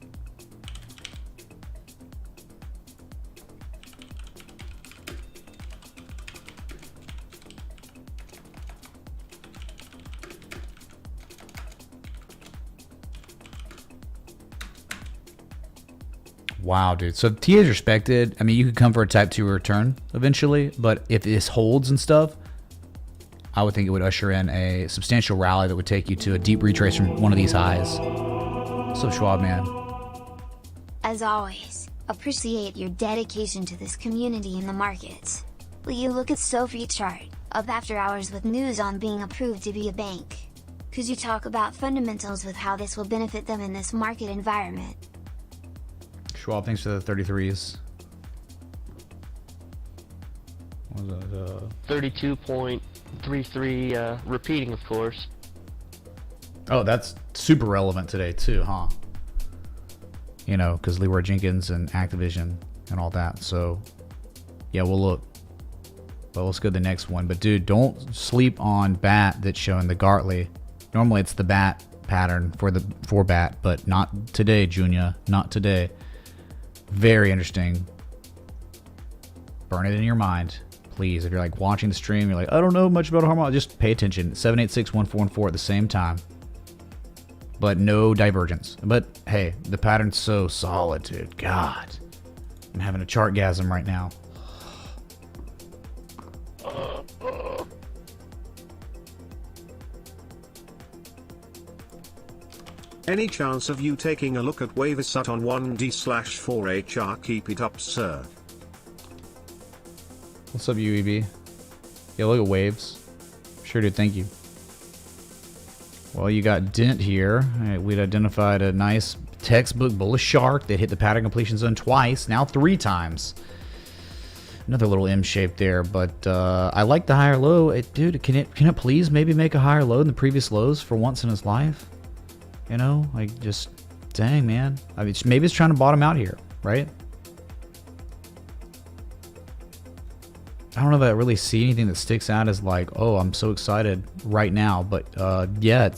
Wow, dude. So TA is respected. I mean, you could come for a type 2 return eventually, but if this holds and stuff, I would think it would usher in a substantial rally that would take you to a deep retrace from one of these highs. What's up, Schwab, man? As always, appreciate your dedication to this community in the markets. Will you look at Sofi chart, up after hours with news on being approved to be a bank? Could you talk about fundamentals with how this will benefit them in this market environment? Schwab, thanks for the 33s. What was that? 32.33 repeating, of course. Oh, that's super relevant today too, huh? You know, because Leroy Jenkins and Activision and all that. So, yeah, we'll look. But let's go to the next one. But dude, don't sleep on BAT that's showing the Gartley. Normally it's the BAT pattern for BAT, but not today, Junior. Not today. Very interesting. Burn it in your mind, please. If you're like watching the stream, you're like, I don't know much about harmonic, just pay attention. 786, 144 at the same time. But no divergence. But hey, the pattern's so solid, dude. God. I'm having a chartgasm right now. Any chance of you taking a look at Waversat on 1D/4HR? Keep it up, sir. What's up, UEB? Yeah, look at waves. Sure, dude. Thank you. Well, you got Dent here. We'd identified a nice textbook bullish shark that hit the pattern completion zone twice, now 3 times. Another little M shape there, but I like the higher low. Dude, can it please maybe make a higher low than the previous lows for once in its life? You know, like just, dang, man. I mean, maybe it's trying to bottom out here, right? I don't know if I really see anything that sticks out as like, oh, I'm so excited right now. But yeah,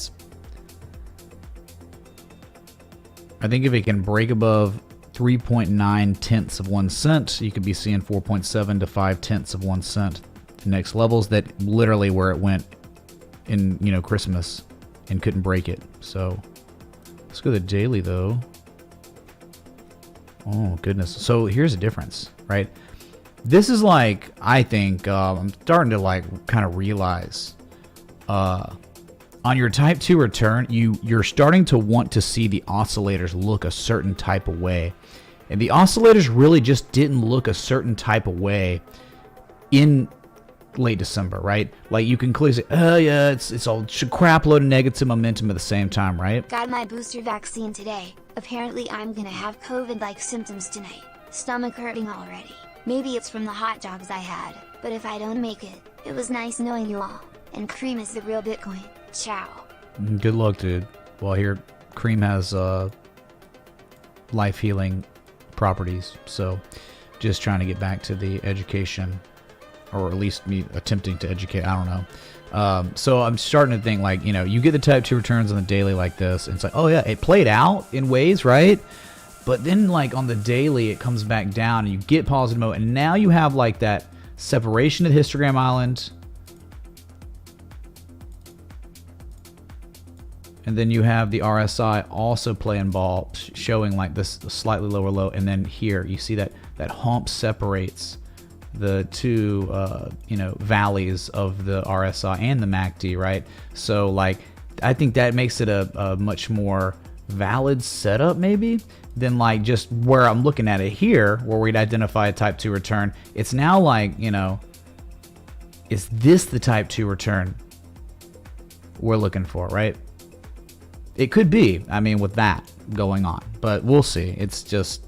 I think if it can break above 3.9 tenths of 1 cent, you could be seeing 4.7 to 5 tenths of 1 cent. The next levels, that literally where it went in, you know, Christmas and couldn't break it. So let's go to the daily though. Oh goodness. So here's the difference, right? This is like, I think, I'm starting to like kind of realize, on your type 2 return, you're starting to want to see the oscillators look a certain type of way. And the oscillators really just didn't look a certain type of way in late December, right? Like you can clearly say, oh yeah, it's all crap load of negative momentum at the same time, right? Got my booster vaccine today. Apparently I'm gonna have COVID-like symptoms tonight. Stomach hurting already. Maybe it's from the hot dogs I had, but if I don't make it, it was nice knowing you all. And Cream is the real Bitcoin. Ciao. Good luck, dude. Well, here, Cream has life healing properties, so just trying to get back to the education, or at least me attempting to educate. I don't know. So I'm starting to think like, you know, you get the type 2 returns on the daily like this, and it's like, oh yeah, it played out in ways, right? But then like on the daily, it comes back down and you get positive mode, and now you have like that separation of the histogram island. And then you have the RSI also playing ball, showing like this slightly lower low. And then here you see that hump separates the two, you know, valleys of the RSI and the MACD, right? So like, I think that makes it a much more valid setup maybe than like just where I'm looking at it here, where we'd identify a type 2 return. It's now like, you know, is this the type 2 return we're looking for, right? It could be, I mean, with that going on, but we'll see. It's just,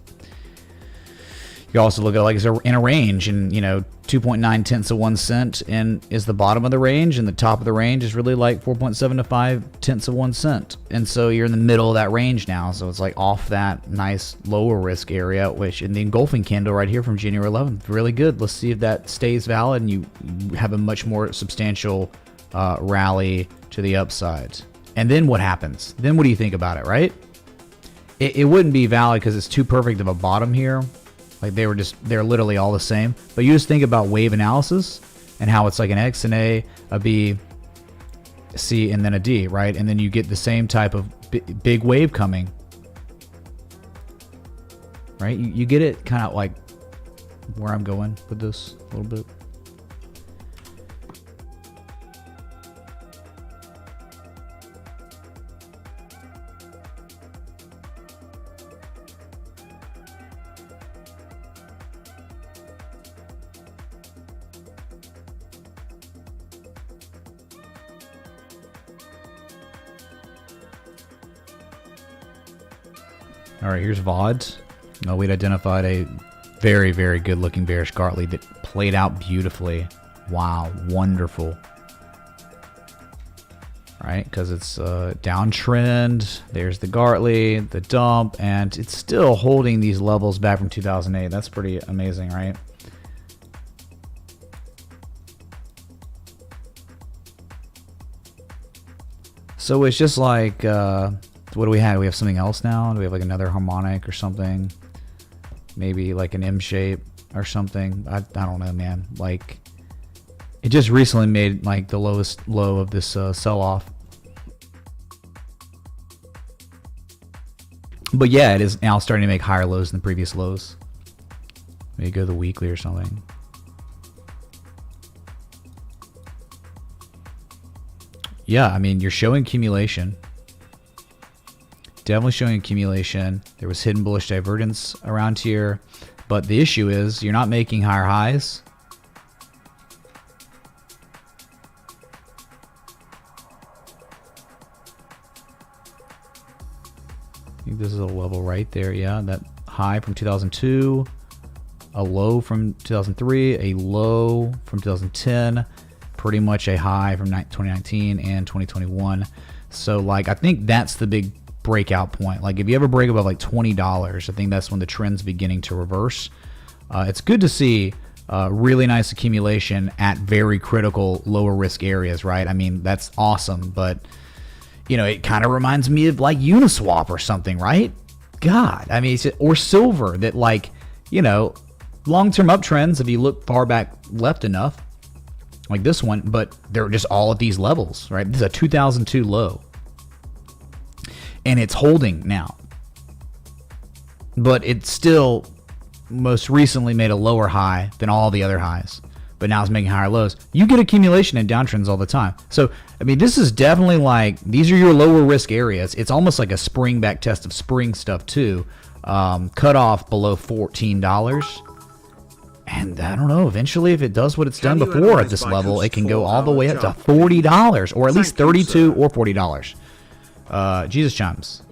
you also look at like it's in a range, and you know, 2.9 tenths of 1 cent and is the bottom of the range, and the top of the range is really like 4.7 to 5 tenths of 1 cent. And so you're in the middle of that range now. So it's like off that nice lower risk area, which in the engulfing candle right here from January 11th, really good. Let's see if that stays valid and you have a much more substantial rally to the upside. And then what happens? Then what do you think about it, right? It wouldn't be valid because it's too perfect of a bottom here. Like they're literally all the same. But you just think about wave analysis and how it's like an X, an A, a B, a C, and then a D, right? And then you get the same type of big wave coming, right? You get it kind of like where I'm going with this a little bit. All right, here's VODs. We'd identified a very, very good looking bearish Gartley that played out beautifully. Wow, wonderful. Right, because it's a downtrend. There's the Gartley, the dump, and it's still holding these levels back from 2008. That's pretty amazing, right? So it's just like, what do we have? Do we have something else now? Do we have like another harmonic or something? Maybe like an M shape or something. I don't know, man. Like, it just recently made like the lowest low of this sell-off. But yeah, it is now starting to make higher lows than the previous lows. Maybe go to the weekly or something. Yeah, I mean, you're showing accumulation. Definitely showing accumulation. There was hidden bullish divergence around here. But the issue is you're not making higher highs. I think this is a level right there. Yeah, that high from 2002. A low from 2003. A low from 2010. Pretty much a high from 2019 and 2021. So, like, I think that's the big breakout point. Like, if you ever break above like $20, I think that's when the trend's beginning to reverse. It's good to see really nice accumulation at very critical lower risk areas, right? I mean, that's awesome, but you know, it kind of reminds me of like Uniswap or something, right? God, I mean, or silver, that, like, you know, long-term uptrends, if you look far back left enough, like this one, but they're just all at these levels, right? This is a 2002 low. And it's holding now. But it's still most recently made a lower high than all the other highs. But now it's making higher lows. You get accumulation in downtrends all the time. So, I mean, this is definitely like, these are your lower risk areas. It's almost like a spring back test of spring stuff too. Cut off below $14. And I don't know, eventually if it does what it's done before at this level, it can go all the way up to $40 or at least $32 or $40. Jesus chimes.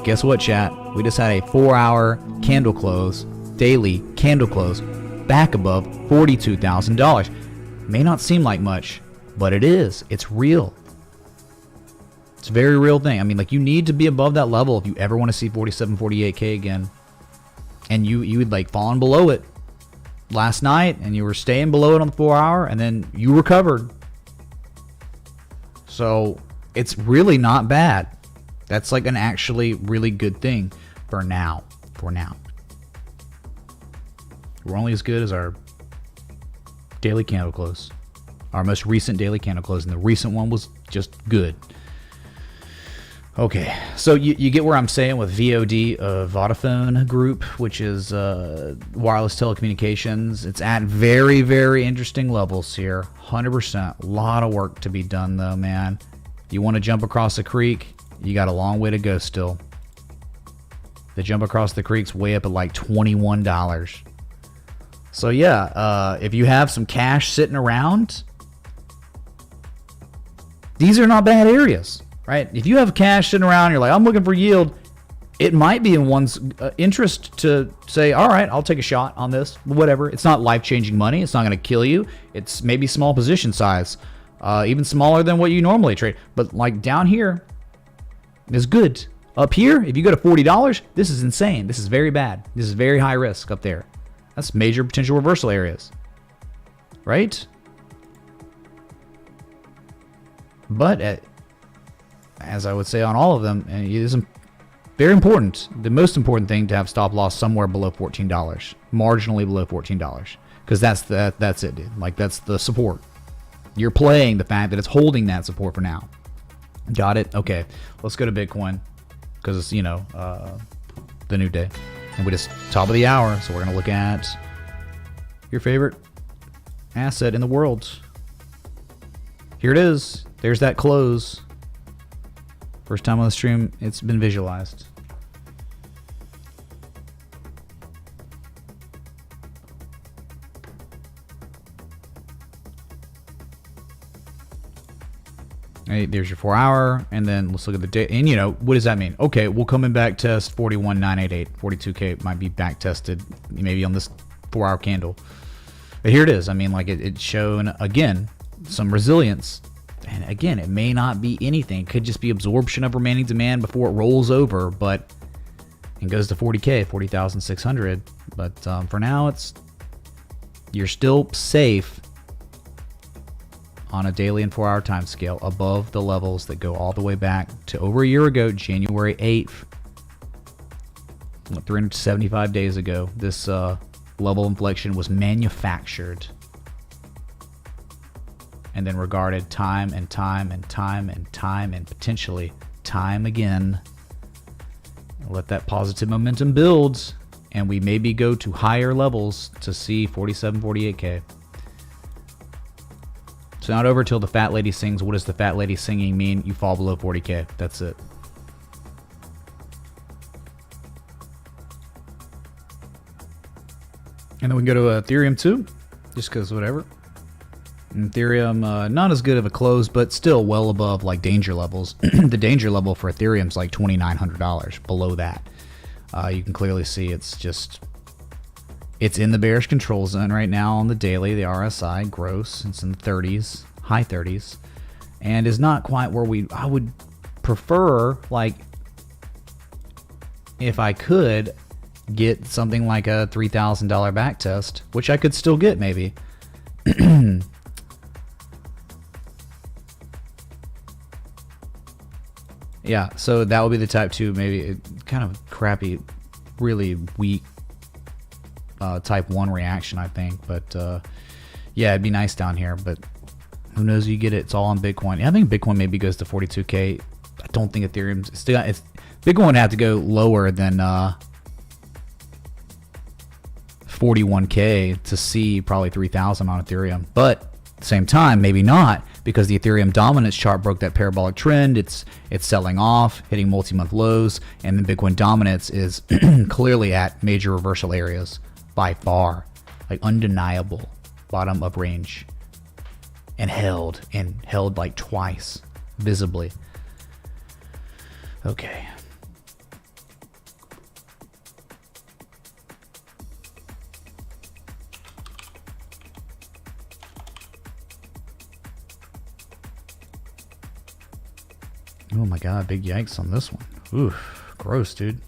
Guess what, chat? We just had a 4-hour candle close, daily candle close, back above $42,000. May not seem like much, but it is. It's real. It's a very real thing. I mean, like, you need to be above that level if you ever want to see 47, 48K again. And you would like fallen below it last night, and you were staying below it on the 4-hour, and then you recovered. So it's really not bad. That's like an actually really good thing for now. For now. We're only as good as our daily candle close. Our most recent daily candle close, and the recent one was just good. Okay, so you get where I'm saying with VOD, Vodafone Group, which is wireless telecommunications. It's at very, very interesting levels here. 100%. A lot of work to be done, though, man. You want to jump across the creek, you got a long way to go still. The jump across the creek's way up at like $21. So, yeah, if you have some cash sitting around, these are not bad areas. Right? If you have cash sitting around, you're like, I'm looking for yield, it might be in one's interest to say, all right, I'll take a shot on this, whatever. It's not life-changing money. It's not going to kill you. It's maybe small position size, even smaller than what you normally trade. But like down here is good. Up here, if you go to $40, this is insane. This is very bad. This is very high risk up there. That's major potential reversal areas. Right? But as I would say on all of them, it is very important. The most important thing to have stop loss somewhere below $14, marginally below $14, because that's it, dude. Like, that's the support. You're playing the fact that it's holding that support for now. Got it? Okay, let's go to Bitcoin, because, you know, the new day. And we just top of the hour, so we're going to look at your favorite asset in the world. Here it is. There's that close. First time on the stream, it's been visualized. Right, there's your 4 hour, and then let's look at the day. And you know, what does that mean? Okay, we'll come and back test 41,988. 42K might be back tested maybe on this 4 hour candle. But here it is. I mean, like it's shown again some resilience. And again, it may not be anything. It could just be absorption of remaining demand before it rolls over, but it goes to 40K, 40,600. But for now, you're still safe on a daily and 4 hour time scale above the levels that go all the way back to over a year ago, January 8th. 375 days ago, this level inflection was manufactured and then regarded time and time and time and time and potentially time again. Let that positive momentum build, and we maybe go to higher levels to see 47, 48K. It's not over till the fat lady sings. What does the fat lady singing mean? You fall below 40K. That's it. And then we can go to Ethereum too, just because whatever. And Ethereum, not as good of a close, but still well above like danger levels. The danger level for Ethereum is like $2,900. Below that, you can clearly see it's in the bearish control zone right now on the daily. The RSI gross, it's in the 30s, high 30s, and is not quite where I would prefer. Like, if I could get something like a $3,000 back test, which I could still get maybe. Yeah, so that would be the type 2, maybe kind of crappy, really weak type 1 reaction, I think. But yeah, it'd be nice down here, but who knows? You get it. It's all on Bitcoin. I think Bitcoin maybe goes to 42K. I don't think Ethereum's still. Bitcoin would have to go lower than 41K to see probably 3,000 on Ethereum. But at the same time, maybe not, because the Ethereum dominance chart broke that parabolic trend. It's selling off, hitting multi-month lows, and the Bitcoin dominance is clearly at major reversal areas by far, like undeniable bottom of range, and held like twice visibly. Okay. Oh my god, big yikes on this one. Oof, gross, dude.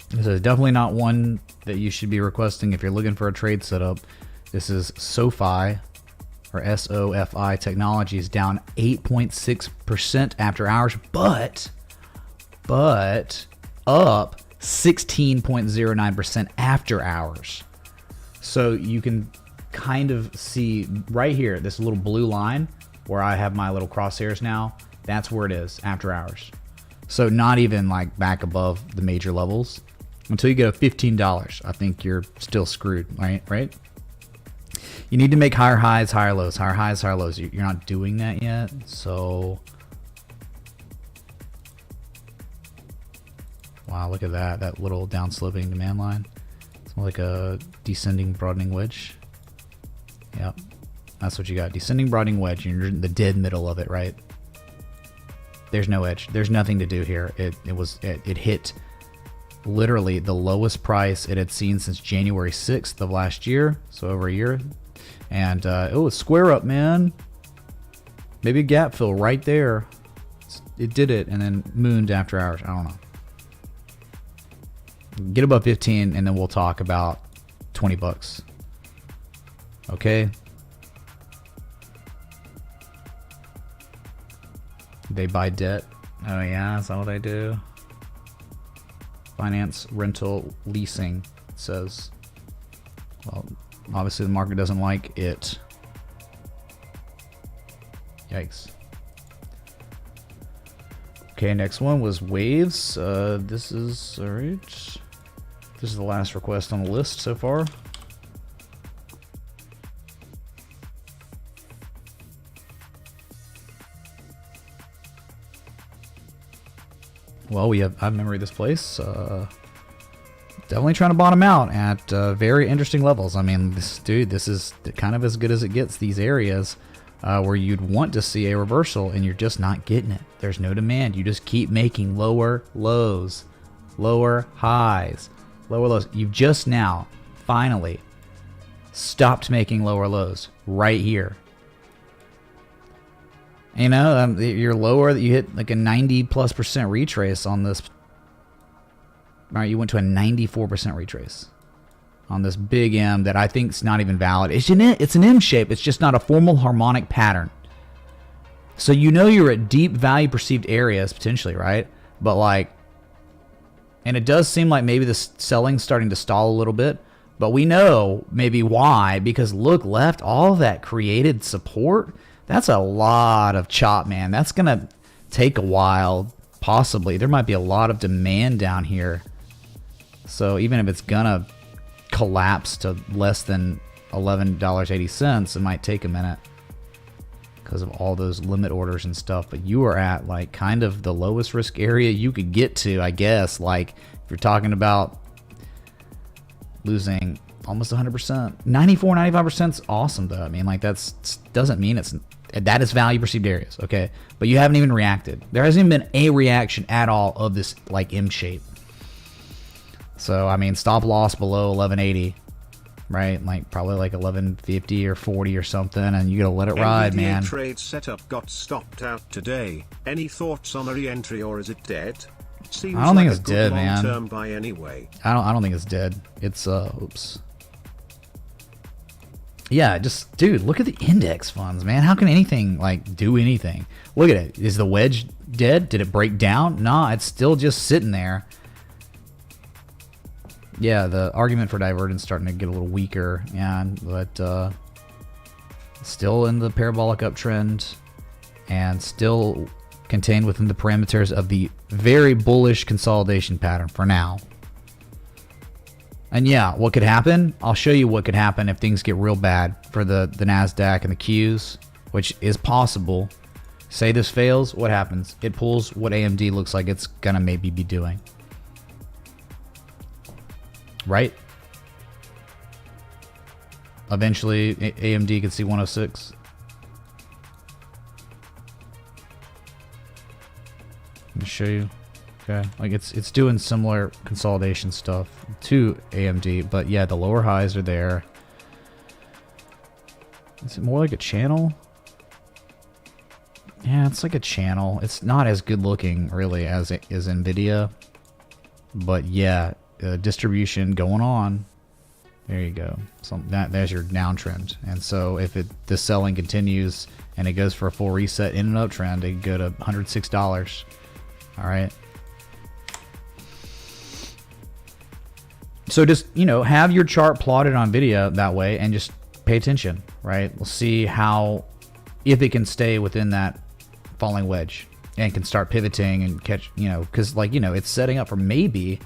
This is definitely not one that you should be requesting if you're looking for a trade setup. This is Sofi, or SOFI Technologies, down 8.6% after hours, but up 16.09% after hours. So you can kind of see right here, this little blue line where I have my little crosshairs now. That's where it is after hours. So not even like back above the major levels until you get a $15. I think you're still screwed, right? You need to make higher highs, higher lows, higher highs, higher lows. You're not doing that yet. So, wow, look at that little downsloping demand line. It's more like a descending broadening wedge. Yep, that's what you got. Descending broadening wedge. You're in the dead middle of it, right? There's no edge. There's nothing to do here. It hit literally the lowest price it had seen since January 6th of last year, so over a year. And it's square up, man. Maybe a gap fill right there. It did it, and then mooned after hours. I don't know. Get above 15, and then we'll talk about $20. Okay. They buy debt. Oh yeah, is that what they do? Finance, rental, leasing, it says. Well, obviously the market doesn't like it. Yikes. Okay, next one was waves. This is all right. This is the last request on the list so far. Well, I have memory of this place. Definitely trying to bottom out at very interesting levels. I mean, this is kind of as good as it gets. These areas where you'd want to see a reversal and you're just not getting it. There's no demand. You just keep making lower lows, lower highs, lower lows. You've just now, finally, stopped making lower lows right here. You know, you're lower. You hit like a 90+% retrace on this. All right, you went to a 94% retrace on this big M that I think is not even valid. It's an M shape. It's just not a formal harmonic pattern. So you know you're at deep value perceived areas potentially, right? But like, and it does seem like maybe the selling's starting to stall a little bit. But we know maybe why, because look left, all of that created support. That's a lot of chop, man. That's going to take a while, possibly. There might be a lot of demand down here. So even if it's going to collapse to less than $11.80, it might take a minute because of all those limit orders and stuff. But you are at like kind of the lowest risk area you could get to, I guess. Like if you're talking about losing almost 100%. 94, 95% is awesome, though. I mean, like, doesn't mean that is value perceived areas, okay? But you haven't even reacted. There hasn't even been a reaction at all of this, like, M shape. So, I mean, stop loss below 1180, right? Like, probably like 1150 or 40 or something, and you gotta let it ride, man. Trade setup got stopped out today. Any thoughts on a re-entry, or is it dead? Seems I don't think like it's dead, man. Long-term buy anyway. I don't think it's dead. It's oops. Yeah, just dude, look at the index funds, man. How can anything like do anything? Look at it. Is the wedge dead? Did it break down? Nah, it's still just sitting there. Yeah, the argument for divergence starting to get a little weaker, but still in the parabolic uptrend and still contained within the parameters of the very bullish consolidation pattern for now. And yeah, what could happen? I'll show you what could happen if things get real bad for the Nasdaq and the Qs, which is possible. Say this fails, what happens? It pulls what AMD looks like it's gonna maybe be doing. Right? Eventually, AMD could see 106. Let me show you. Okay, like it's doing similar consolidation stuff to AMD, but yeah, the lower highs are there. Is it more like a channel? Yeah, it's like a channel. It's not as good looking really as Nvidia, but yeah, distribution going on. There you go. So there's your downtrend, and so if the selling continues and it goes for a full reset in an uptrend, it could go to $106. All right. So just, have your chart plotted on video that way and just pay attention, right? We'll see if it can stay within that falling wedge and can start pivoting and catch, because it's setting up for maybe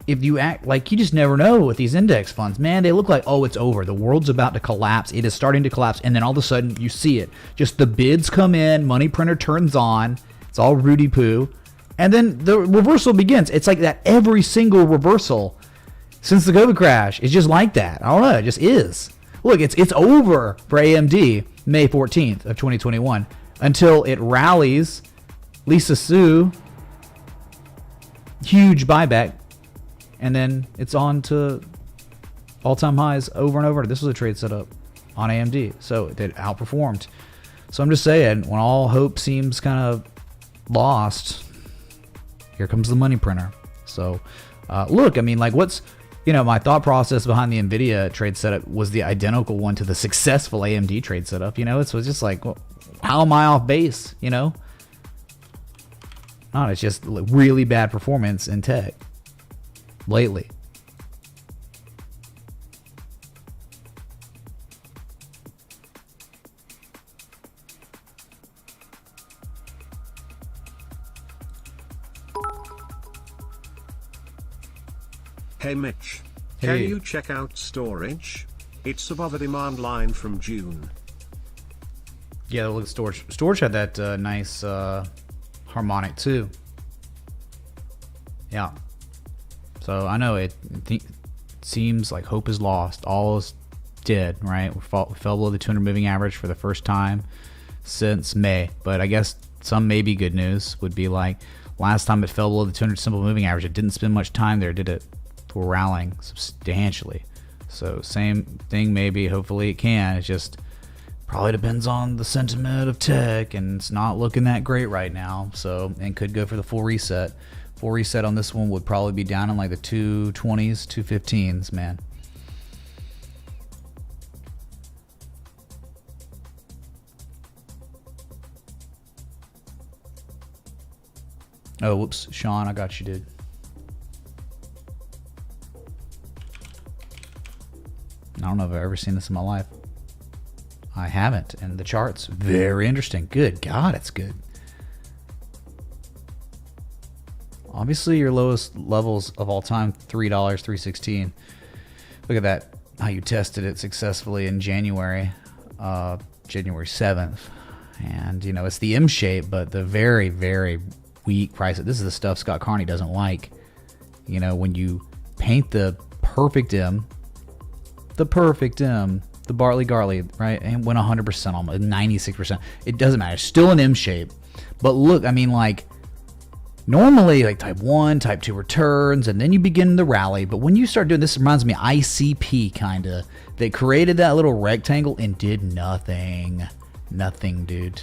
if you act like you just never know with these index funds, man, they look like, oh, it's over. The world's about to collapse. It is starting to collapse. And then all of a sudden you see it. Just the bids come in, money printer turns on. It's all Rudy poo. And then the reversal begins. It's like that every single reversal since the COVID crash is just like that. I don't know. It just is. Look, it's over for AMD May 14th of 2021 until it rallies. Lisa Su, huge buyback, and then it's on to all-time highs over and over. This was a trade setup on AMD, so it outperformed. So I'm just saying, when all hope seems kind of lost, here comes the money printer. So look, I mean, like what's, my thought process behind the Nvidia trade setup was the identical one to the successful AMD trade setup. It was just like, well, how am I off base? Not, it's just really bad performance in tech lately. Hey Mitch, can Hey. you check out storage? It's above a demand line from June. Yeah, look at storage. Storage had that nice harmonic too. Yeah. So I know it seems like hope is lost. All is dead, right? We fell below the 200 moving average for the first time since May. But I guess some maybe good news would be like last time it fell below the 200 simple moving average, it didn't spend much time there, did it? We're rallying substantially. So same thing maybe. Hopefully it can. It just probably depends on the sentiment of tech, and it's not looking that great right now. So, and could go for the full reset. Full reset on this one would probably be down in like the 220s, 215s, man. Oh, whoops, Sean, I got you, dude. I don't know if I've ever seen this in my life. I haven't, and the chart's very interesting. Good God, it's good. Obviously, your lowest levels of all time, $3, $3.16. Look at that, how you tested it successfully in January, January 7th. And, you know, it's the M shape, but the very, very weak price. This is the stuff Scott Carney doesn't like. You know, when you paint the perfect M, the Bartley Garley, right? And went 100% almost, 96%. It doesn't matter. It's still an M shape. But look, I mean, like, normally, like type 1, type 2 returns, and then you begin the rally. But when you start doing this, it reminds me of ICP, kind of. They created that little rectangle and did nothing. Nothing, dude.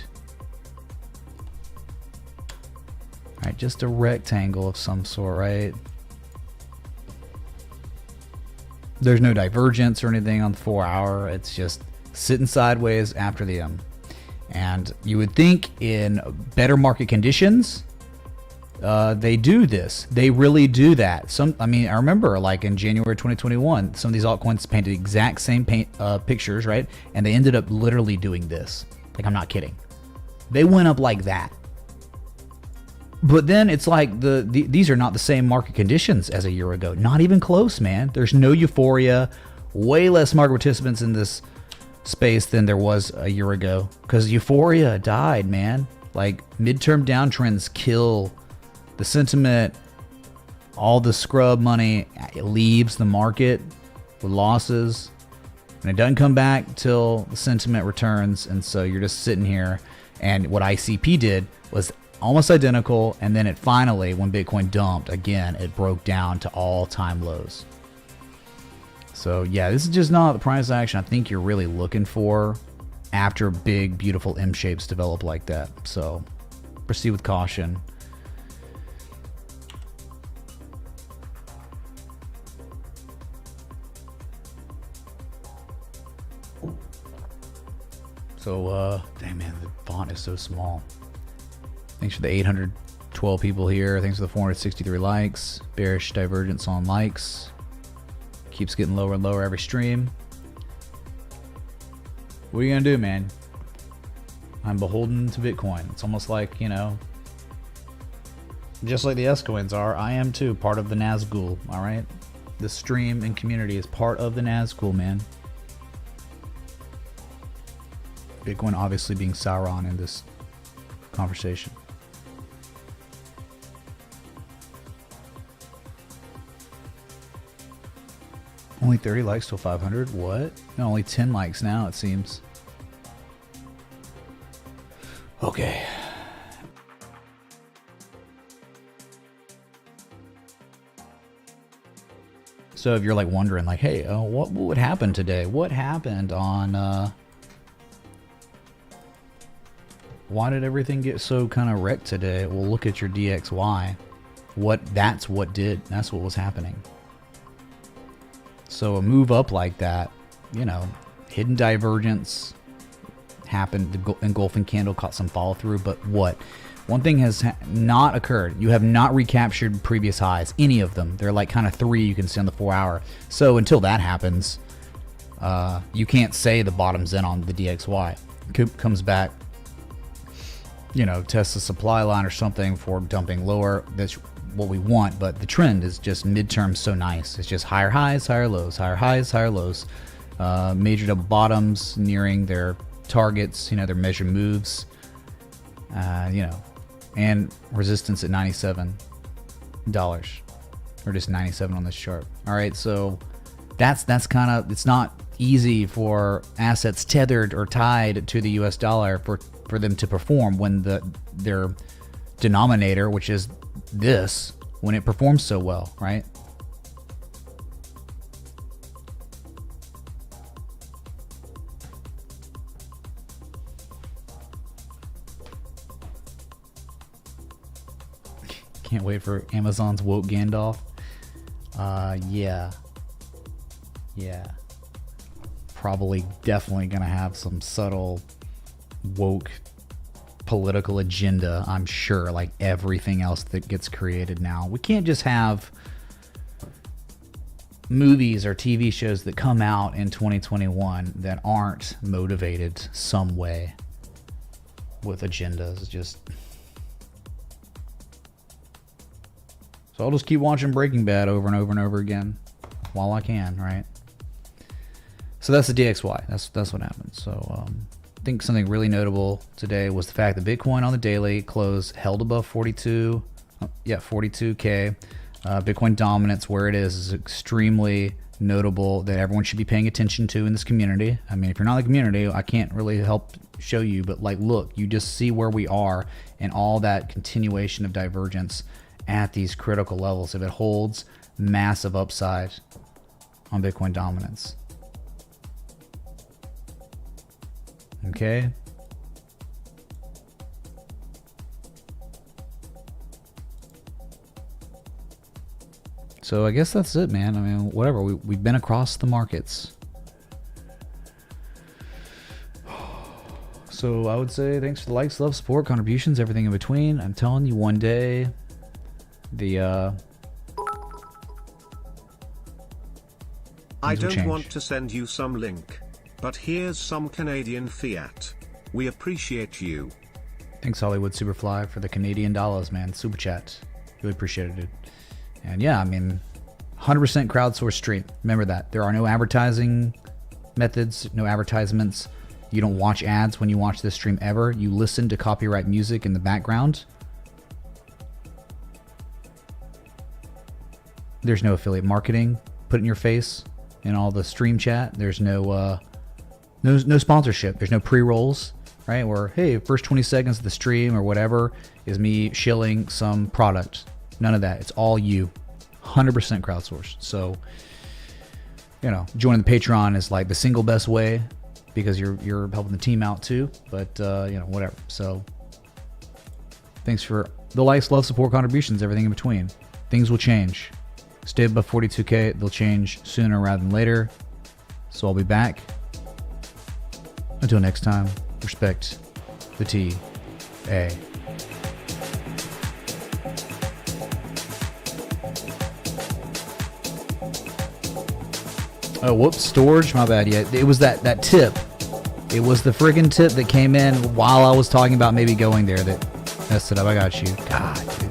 Right, just a rectangle of some sort, right? There's no divergence or anything on the 4 hour. It's just sitting sideways after the M. And you would think in better market conditions, they do this. They really do that. I mean, I remember like in January 2021, some of these altcoins painted the exact same pictures, right? And they ended up literally doing this. Like, I'm not kidding. They went up like that. But then it's like these are not the same market conditions as a year ago. Not even close, man. There's no euphoria. Way less market participants in this space than there was a year ago. Because euphoria died, man. Like, midterm downtrends kill the sentiment. All the scrub money leaves the market with losses. And it doesn't come back till the sentiment returns. And so you're just sitting here. And what ICP did was almost identical, and then it finally, when Bitcoin dumped again, it broke down to all-time lows. So yeah, this is just not the price action I think you're really looking for after big, beautiful M shapes develop like that. So proceed with caution. So dang man, the font is so small. Thanks for the 812 people here. Thanks for the 463 likes. Bearish divergence on likes. Keeps getting lower and lower every stream. What are you going to do, man? I'm beholden to Bitcoin. It's almost like, you know, just like the S-Coins are, I am too, part of the Nazgul, all right? The stream and community is part of the Nazgul, man. Bitcoin obviously being Sauron in this conversation. Only 30 likes till 500? What? No, only 10 likes now, it seems. Okay. So if you're like wondering, like, hey, what would happen today? What happened on, why did everything get so kind of wrecked today? Well, look at your DXY. That's what was happening. So a move up like that, you know, hidden divergence happened. The engulfing candle caught some follow through, but what? One thing has not occurred. You have not recaptured previous highs, any of them. They're like kind of 3 you can see on the 4 hour. So until that happens, you can't say the bottom's in on the DXY. Comes back, you know, tests the supply line or something for dumping lower. That's what we want, but the trend is just midterm so nice. It's just higher highs, higher lows, higher highs, higher lows. Major to bottoms nearing their targets, you know, their measured moves, you know, and resistance at $97, or just 97 on this chart. All right, so that's kind of, it's not easy for assets tethered or tied to the US dollar for them to perform when their denominator, which is this, when it performs so well, right? Can't wait for Amazon's woke Gandalf. Yeah. Probably definitely gonna have some subtle woke political agenda, I'm sure, like everything else that gets created now. We can't just have movies or TV shows that come out in 2021 that aren't motivated some way with agendas. Just so I'll just keep watching Breaking Bad over and over and over again while I can, right? So that's the DXY. That's what happened. So I think something really notable today was the fact that Bitcoin on the daily close held above 42. Yeah, 42K. Bitcoin dominance where it is extremely notable, that everyone should be paying attention to in this community. I mean, if you're not in the community, I can't really help show you, but like, look, you just see where we are and all that continuation of divergence at these critical levels. If it holds, massive upside on Bitcoin dominance. Okay. So I guess that's it, man. I mean, whatever. We've been across the markets. So I would say thanks for the likes, love, support, contributions, everything in between. I'm telling you, one day I don't change. want to send you some link, but here's some Canadian fiat. We appreciate you. Thanks, Hollywood Superfly, for the Canadian dollars, man. Super chat. Really appreciate it, dude. And yeah, I mean, 100% crowdsourced stream. Remember that. There are no advertising methods, no advertisements. You don't watch ads when you watch this stream ever. You listen to copyright music in the background. There's no affiliate marketing put in your face in all the stream chat. There's no sponsorship. There's no pre-rolls, right? Where, hey, first 20 seconds of the stream or whatever is me shilling some product. None of that. It's all you. 100% crowdsourced. So, you know, joining the Patreon is like the single best way because you're helping the team out too. But, you know, whatever. So, thanks for the likes, love, support, contributions, everything in between. Things will change. Stay above 42K. They'll change sooner rather than later. So I'll be back. Until next time, respect the TA. Oh, whoops, storage, my bad. Yeah, it was that tip. It was the friggin' tip that came in while I was talking about maybe going there that messed it up. I got you. God, dude.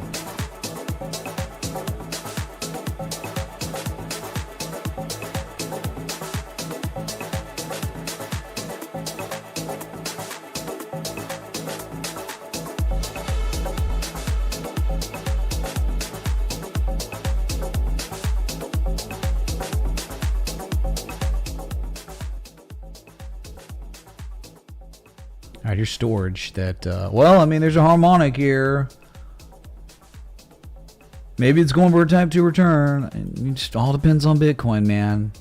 Alright, here's storage that, well, I mean, there's a harmonic here. Maybe it's going for a type 2 return. It just all depends on Bitcoin, man.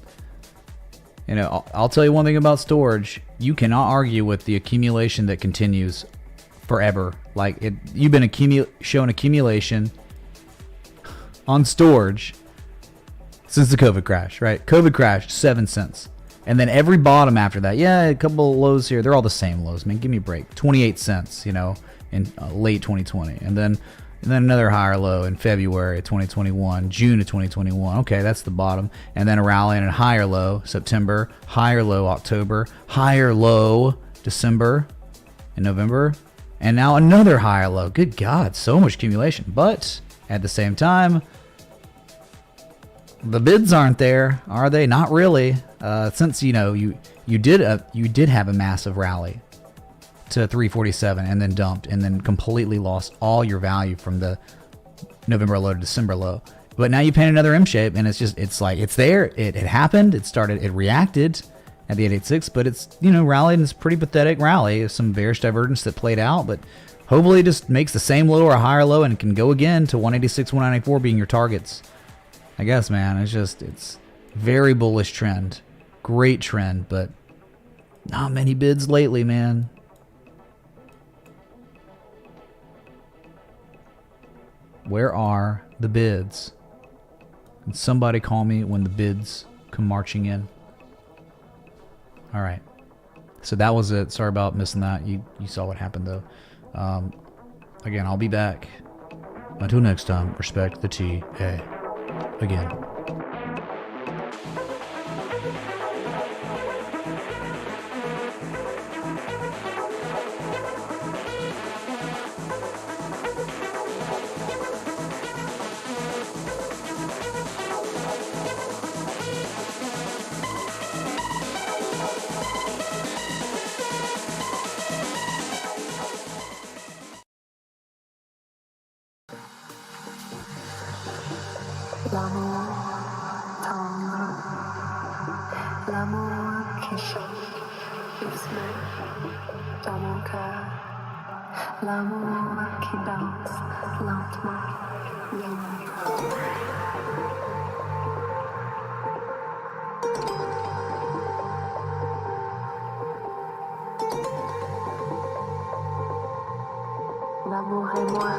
You know, I'll tell you one thing about storage. You cannot argue with the accumulation that continues forever. Like, you've been showing accumulation on storage since the COVID crash, right? COVID crash, 7 cents. And then every bottom after that, yeah, a couple of lows here. They're all the same lows, man. Give me a break. 28 cents, you know, in late 2020. And then another higher low in February of 2021, June of 2021. Okay, that's the bottom. And then a rally and a higher low, September, higher low, October, higher low, December and November. And now another higher low. Good God, so much accumulation. But At the same time, the bids aren't there, are they? Not really. Since you did have a massive rally to 347 and then dumped and then completely lost all your value from the November low to December low. But now you paint another M shape, and it's like it's there. It happened. It reacted at the 886, but it's rallied, and it's a pretty pathetic rally. Some bearish divergence that played out, but hopefully it just makes the same low or a higher low and can go again to 186, 194 being your targets. I guess, man, it's very bullish trend, great trend, but not many bids lately, man. Where are the bids? Can somebody call me when the bids come marching in? All right. So that was it. Sorry about missing that. You saw what happened, though. Again, I'll be back. Until next time, respect the TA. Again. L'amour tendre, l'amour qui chante doucement dans mon cœur, l'amour qui danse lentement dans mon corps. L'amour et moi.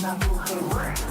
L'amour est vrai.